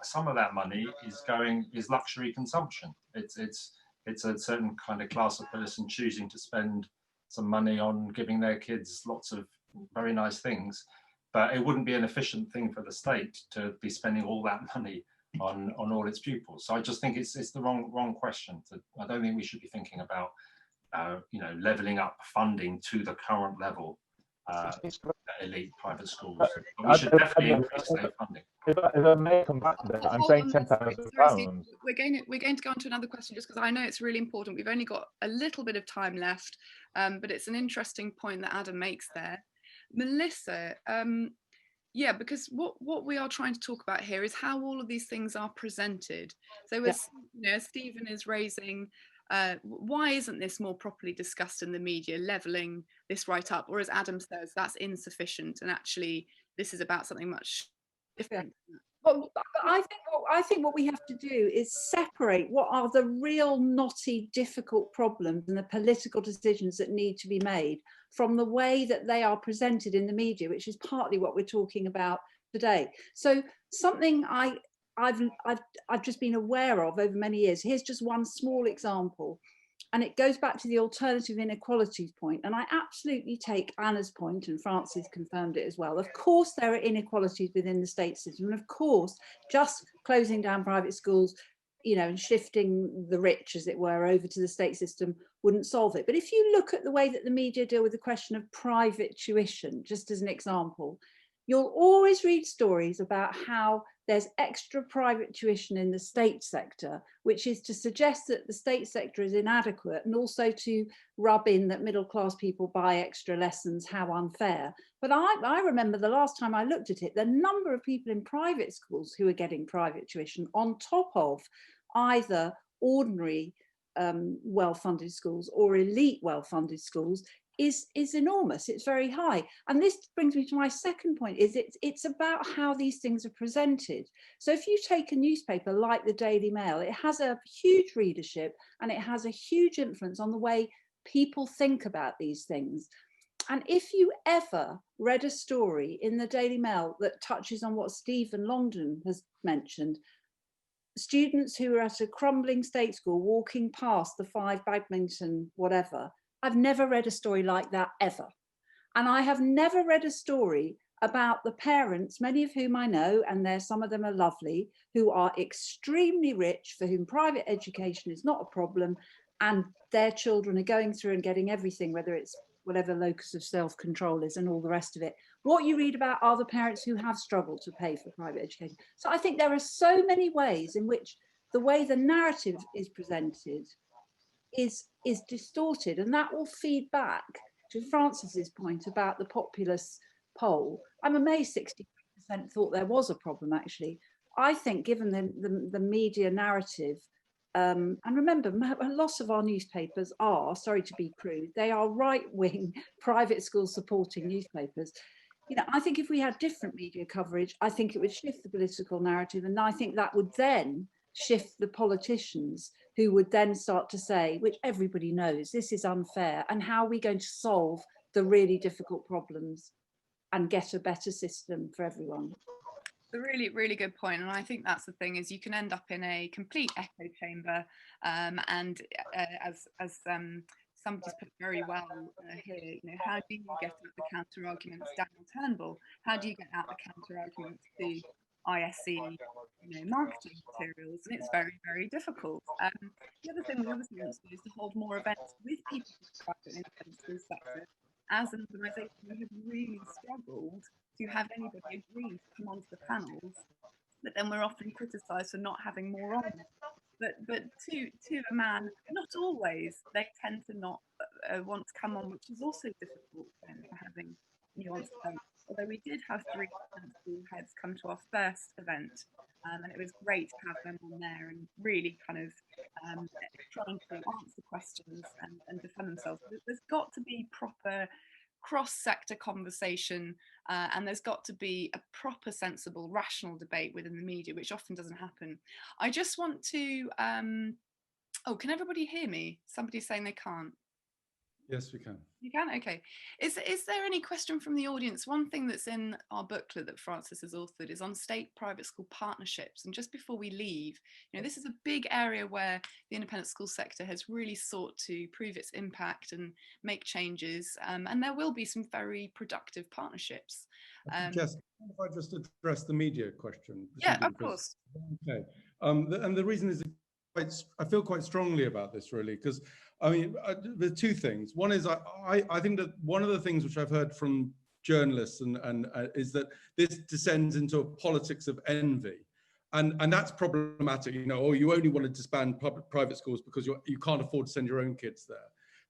some of that money is luxury consumption. It's a certain kind of class of person choosing to spend some money on giving their kids lots of very nice things. But it wouldn't be an efficient thing for the state to be spending all that money on all its pupils. So I just think it's the wrong question. I don't think we should be thinking about you know, leveling up funding to the current level elite private schools. But we should definitely increase their funding. If I may come back to that, I'm saying £10,000. We're going to go on to another question just because I know it's really important. We've only got a little bit of time left, but it's an interesting point that Adam makes there. Melissa, yeah, because what we are trying to talk about here is how all of these things are presented. So as you know, as Stephen is raising, why isn't this more properly discussed in the media, levelling this right up? Or as Adam says, that's insufficient, and actually this is about something much different. Well, I think what we have to do is separate what are the real knotty, difficult problems and the political decisions that need to be made from the way that they are presented in the media, which is partly what we're talking about today. So something I've just been aware of over many years. Here's just one small example. And it goes back to the alternative inequalities point. And I absolutely take Anna's point, and Francis confirmed it as well. Of course, there are inequalities within the state system. And of course, just closing down private schools, you know, and shifting the rich, as it were, over to the state system wouldn't solve it. But if you look at the way that the media deal with the question of private tuition, just as an example, you'll always read stories about how there's extra private tuition in the state sector, which is to suggest that the state sector is inadequate, and also to rub in that middle class people buy extra lessons, how unfair. But I remember the last time I looked at it, the number of people in private schools who are getting private tuition on top of either ordinary well-funded schools or elite well-funded schools is enormous. It's very high. And this brings me to my second point, is it's about how these things are presented. So if you take a newspaper like the Daily Mail, it has a huge readership and it has a huge influence on the way people think about these things. And if you ever read a story in the Daily Mail that touches on what Stephen Longden has mentioned, students who are at a crumbling state school walking past the 5 badminton whatever. I've never read a story like that ever. And I have never read a story about the parents, many of whom I know, and some of them are lovely, who are extremely rich, for whom private education is not a problem, and their children are going through and getting everything, whether it's whatever locus of self-control is and all the rest of it. What you read about are the parents who have struggled to pay for private education. So I think there are so many ways in which the way the narrative is presented is distorted, and that will feed back to Francis's point about the populace poll. I'm amazed 60% thought there was a problem, actually. I think given the media narrative, and remember, a lot of our newspapers are, sorry to be crude, they are right-wing private school supporting newspapers. You know, I think if we had different media coverage, I think it would shift the political narrative, and I think that would then shift the politicians, who would then start to say, which everybody knows, this is unfair, and how are we going to solve the really difficult problems and get a better system for everyone? A really, really good point. And I think that's the thing, is you can end up in a complete echo chamber. And as somebody's put very well here, you know, how do you get at the counter arguments? Daniel Turnbull, how do you get out the counter arguments to ISE, you know, marketing materials? And it's very, very difficult. The other thing we obviously want to do is to hold more events with people from the private and independent school sector. As an organisation, we have really struggled to have anybody agree to come onto the panels, but then we're often criticised for not having more on. But to a man, not always. They tend to not want to come on, which is also difficult then for having nuanced events. Although we did have 3 school heads come to our first event, and it was great to have them on there and really kind of trying to answer questions and defend themselves. There's got to be proper cross-sector conversation, and there's got to be a proper, sensible, rational debate within the media, which often doesn't happen. I just want to, oh, can everybody hear me? Somebody's saying they can't. Yes, we can. You can? Okay. Is there any question from the audience? One thing that's in our booklet that Francis has authored is on state-private school partnerships. And just before we leave, you know, this is a big area where the independent school sector has really sought to prove its impact and make changes. And there will be some very productive partnerships. Jess, if I just address the media question. Yeah, of course. Okay. And the reason is I feel quite strongly about this, really, because I mean, there are 2 things. One is I think that one of the things which I've heard from journalists and is that this descends into a politics of envy, and that's problematic. You know, or you only want to disband private schools because you can't afford to send your own kids there.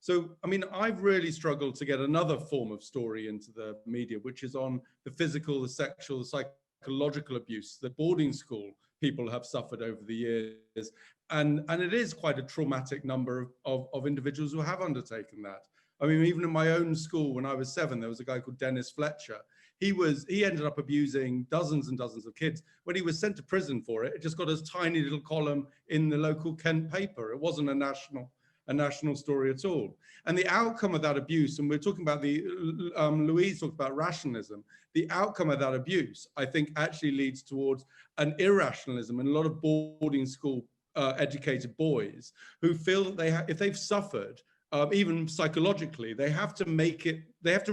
So, I mean, I've really struggled to get another form of story into the media, which is on the physical, the sexual, the psychological abuse that boarding school people have suffered over the years. And it is quite a traumatic number of individuals who have undertaken that. I mean, even in my own school, when I was 7, there was a guy called Dennis Fletcher. He ended up abusing dozens and dozens of kids. When he was sent to prison for it, it just got a tiny little column in the local Kent paper. It wasn't a national story at all. And the outcome of that abuse, and we're talking about Louise talked about rationalism, the outcome of that abuse, I think, actually leads towards an irrationalism in a lot of boarding school educated boys who feel that if they've suffered, even psychologically, they have to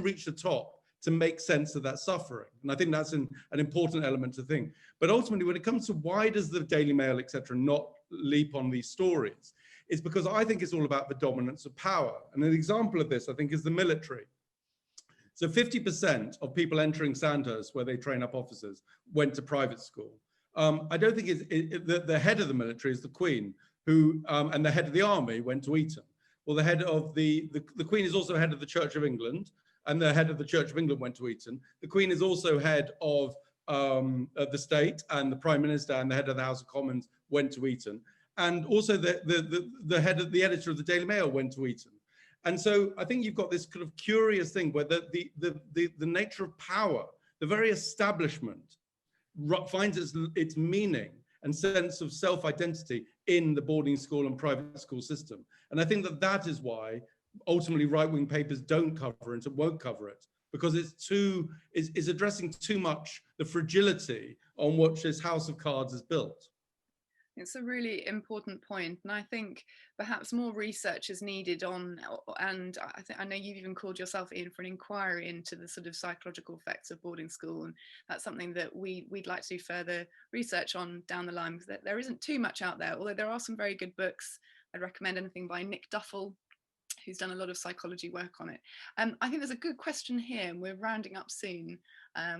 reach the top to make sense of that suffering. And I think that's an important element to think. But ultimately, when it comes to why does the Daily Mail, etc., not leap on these stories, it's because I think it's all about the dominance of power. And an example of this, I think, is the military. So 50% of people entering Sandhurst, where they train up officers, went to private school. I don't think the head of the military is the Queen, who and the head of the army went to Eton. Well, the head of the Queen is also head of the Church of England, and the head of the Church of England went to Eton. The Queen is also head of the state, and the Prime Minister and the head of the House of Commons went to Eton. And also the head of the editor of the Daily Mail went to Eton. And so I think you've got this kind of curious thing where the nature of power, the very establishment, finds its meaning and sense of self-identity in the boarding school and private school system. And I think that is why ultimately right-wing papers don't cover it and won't cover it, because it's addressing too much the fragility on which this house of cards is built. It's a really important point, and I think perhaps more research is needed on, and I know you've even called yourself in for an inquiry into the sort of psychological effects of boarding school, and that's something that we'd like to do further research on down the line, because there isn't too much out there, although there are some very good books. I'd recommend anything by Nick Duffel, who's done a lot of psychology work on it. I think there's a good question here, and we're rounding up soon.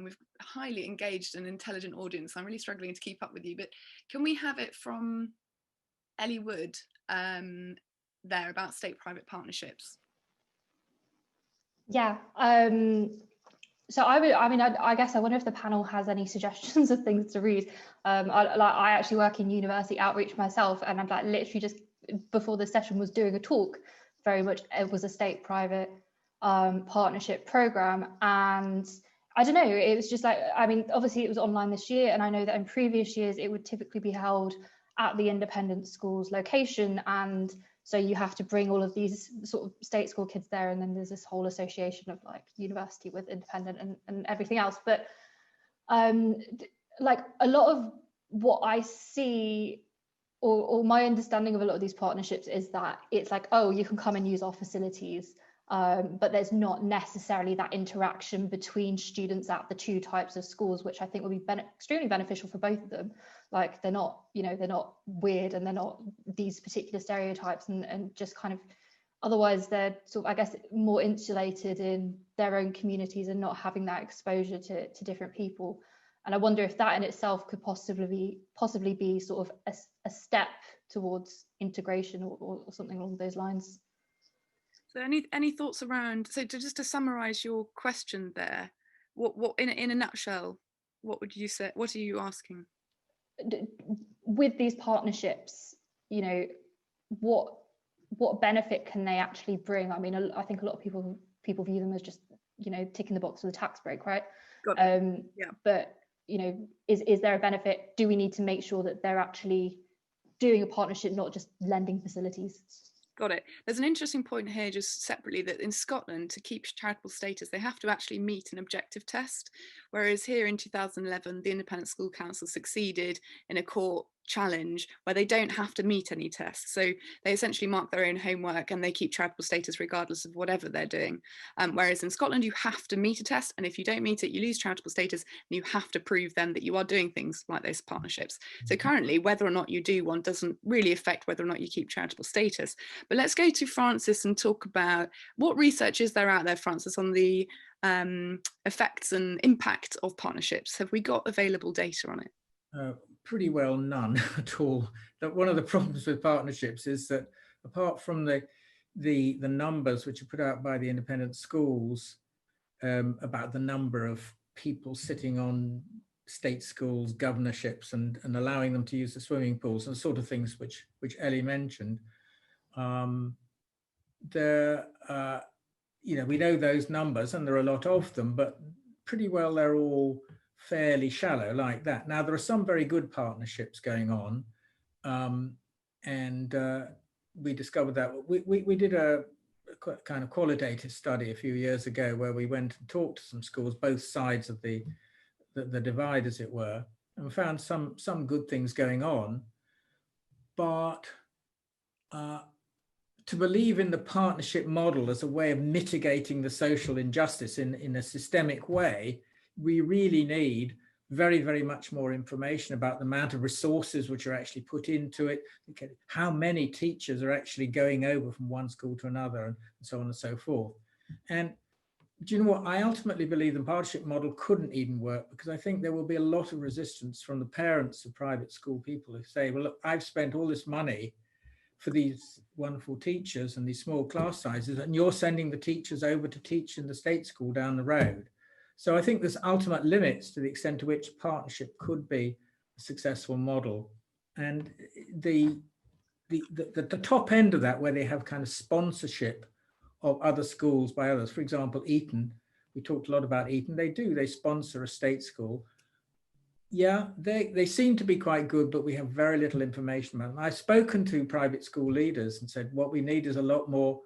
We've a highly engaged and intelligent audience. I'm really struggling to keep up with you, but can we have it from Ellie Wood there about state-private partnerships? Yeah. So I guess I wonder if the panel has any suggestions of things to read. I actually work in university outreach myself, and I'm like literally just before the session was doing a talk. Very much it was a state-private partnership program, and I don't know, it was just like, I mean, obviously it was online this year, and I know that in previous years it would typically be held at the independent school's location, and so you have to bring all of these sort of state school kids there, and then there's this whole association of like university with independent and everything else. But like a lot of what I see, or my understanding of a lot of these partnerships is that it's like, oh, you can come and use our facilities, but there's not necessarily that interaction between students at the two types of schools, which I think would be extremely beneficial for both of them. Like they're not, you know, they're not weird, and they're not these particular stereotypes, and just kind of, otherwise they're sort of, I guess, more insulated in their own communities and not having that exposure to different people. And I wonder if that in itself could possibly be sort of a step towards integration or something along those lines. So any thoughts around, so just to summarize your question there, what in a nutshell, what would you say, what are you asking? With these partnerships, you know, what benefit can they actually bring? I mean, I think a lot of people view them as just, you know, ticking the box for the tax break, right? Got it. Yeah. But you know, is there a benefit? Do we need to make sure that they're actually doing a partnership, not just lending facilities? Got it. There's an interesting point here just separately, that in Scotland, to keep charitable status, they have to actually meet an objective test, whereas here in 2011, the Independent School Council succeeded in a court challenge where they don't have to meet any tests. So they essentially mark their own homework and they keep charitable status regardless of whatever they're doing. Whereas in Scotland, you have to meet a test, and if you don't meet it, you lose charitable status, and you have to prove then that you are doing things like those partnerships. So currently, whether or not you do one doesn't really affect whether or not you keep charitable status. But let's go to Francis and talk about what research is there out there, Francis, on the effects and impact of partnerships. Have we got available data on it? Pretty well none at all. That one of the problems with partnerships is that apart from the numbers which are put out by the independent schools about the number of people sitting on state schools governorships and allowing them to use the swimming pools and sort of things which Ellie mentioned, you know, we know those numbers and there are a lot of them, but pretty well they're all fairly shallow like that. Now, there are some very good partnerships going on, and we discovered that we did a kind of qualitative study a few years ago where we went and talked to some schools, both sides of the divide, as it were, and we found some good things going on. But to believe in the partnership model as a way of mitigating the social injustice in a systemic way, we really need very, very much more information about the amount of resources which are actually put into it, how many teachers are actually going over from one school to another, and so on and so forth. And do you know what? I ultimately believe the partnership model couldn't even work, because I think there will be a lot of resistance from the parents of private school people who say, well, look, I've spent all this money for these wonderful teachers and these small class sizes, and you're sending the teachers over to teach in the state school down the road. So I think there's ultimate limits to the extent to which partnership could be a successful model. And the top end of that, where they have kind of sponsorship of other schools by others, for example, Eton, we talked a lot about Eton, they sponsor a state school. Yeah, they seem to be quite good, but we have very little information about them. I've spoken to private school leaders and said, what we need is a lot more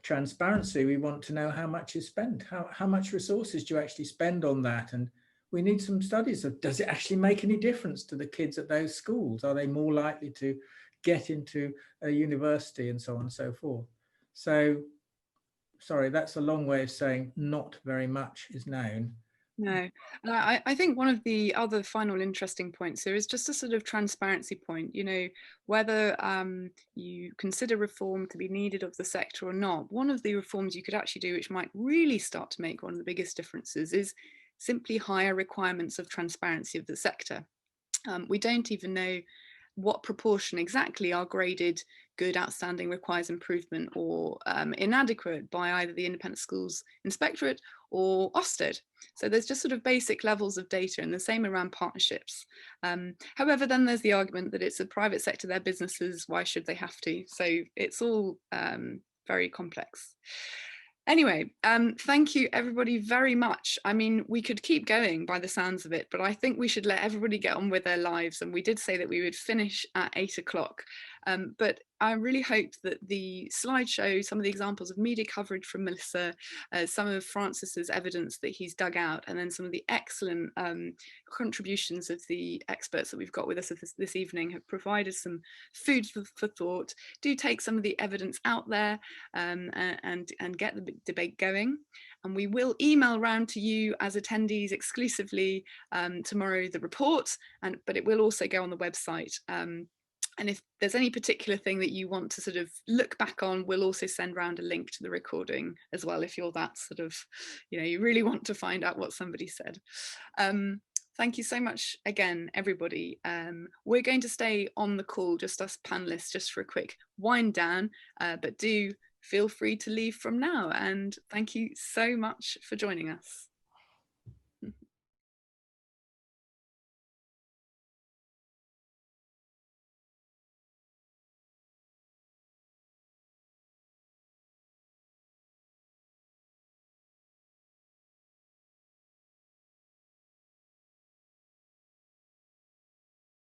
transparency. We want to know how much is spent, how much resources do you actually spend on that? And we need some studies of, does it actually make any difference to the kids at those schools? Are they more likely to get into a university and so on and so forth? So, sorry, that's a long way of saying not very much is known. No, and I think one of the other final interesting points here is just a sort of transparency point, you know, whether you consider reform to be needed of the sector or not. One of the reforms you could actually do, which might really start to make one of the biggest differences, is simply higher requirements of transparency of the sector. We don't even know what proportion exactly are graded good, outstanding, requires improvement, or inadequate by either the Independent Schools Inspectorate or Ofsted. So there's just sort of basic levels of data, and the same around partnerships. However, then there's the argument that it's a private sector, they're businesses, why should they have to? So it's all very complex. Anyway, thank you everybody very much. I mean, we could keep going by the sounds of it, but I think we should let everybody get on with their lives. And we did say that we would finish at 8 o'clock. But I really hope that the slideshow, some of the examples of media coverage from Melissa, some of Francis's evidence that he's dug out, and then some of the excellent contributions of the experts that we've got with us this evening have provided some food for thought. Do take some of the evidence out there and get the debate going. And we will email round to you as attendees exclusively tomorrow the report, but it will also go on the website. And if there's any particular thing that you want to sort of look back on, we'll also send round a link to the recording as well, if you're that sort of, you know, you really want to find out what somebody said. Thank you so much again, everybody. We're going to stay on the call, just us panelists, just for a quick wind down, but do feel free to leave from now. And thank you so much for joining us.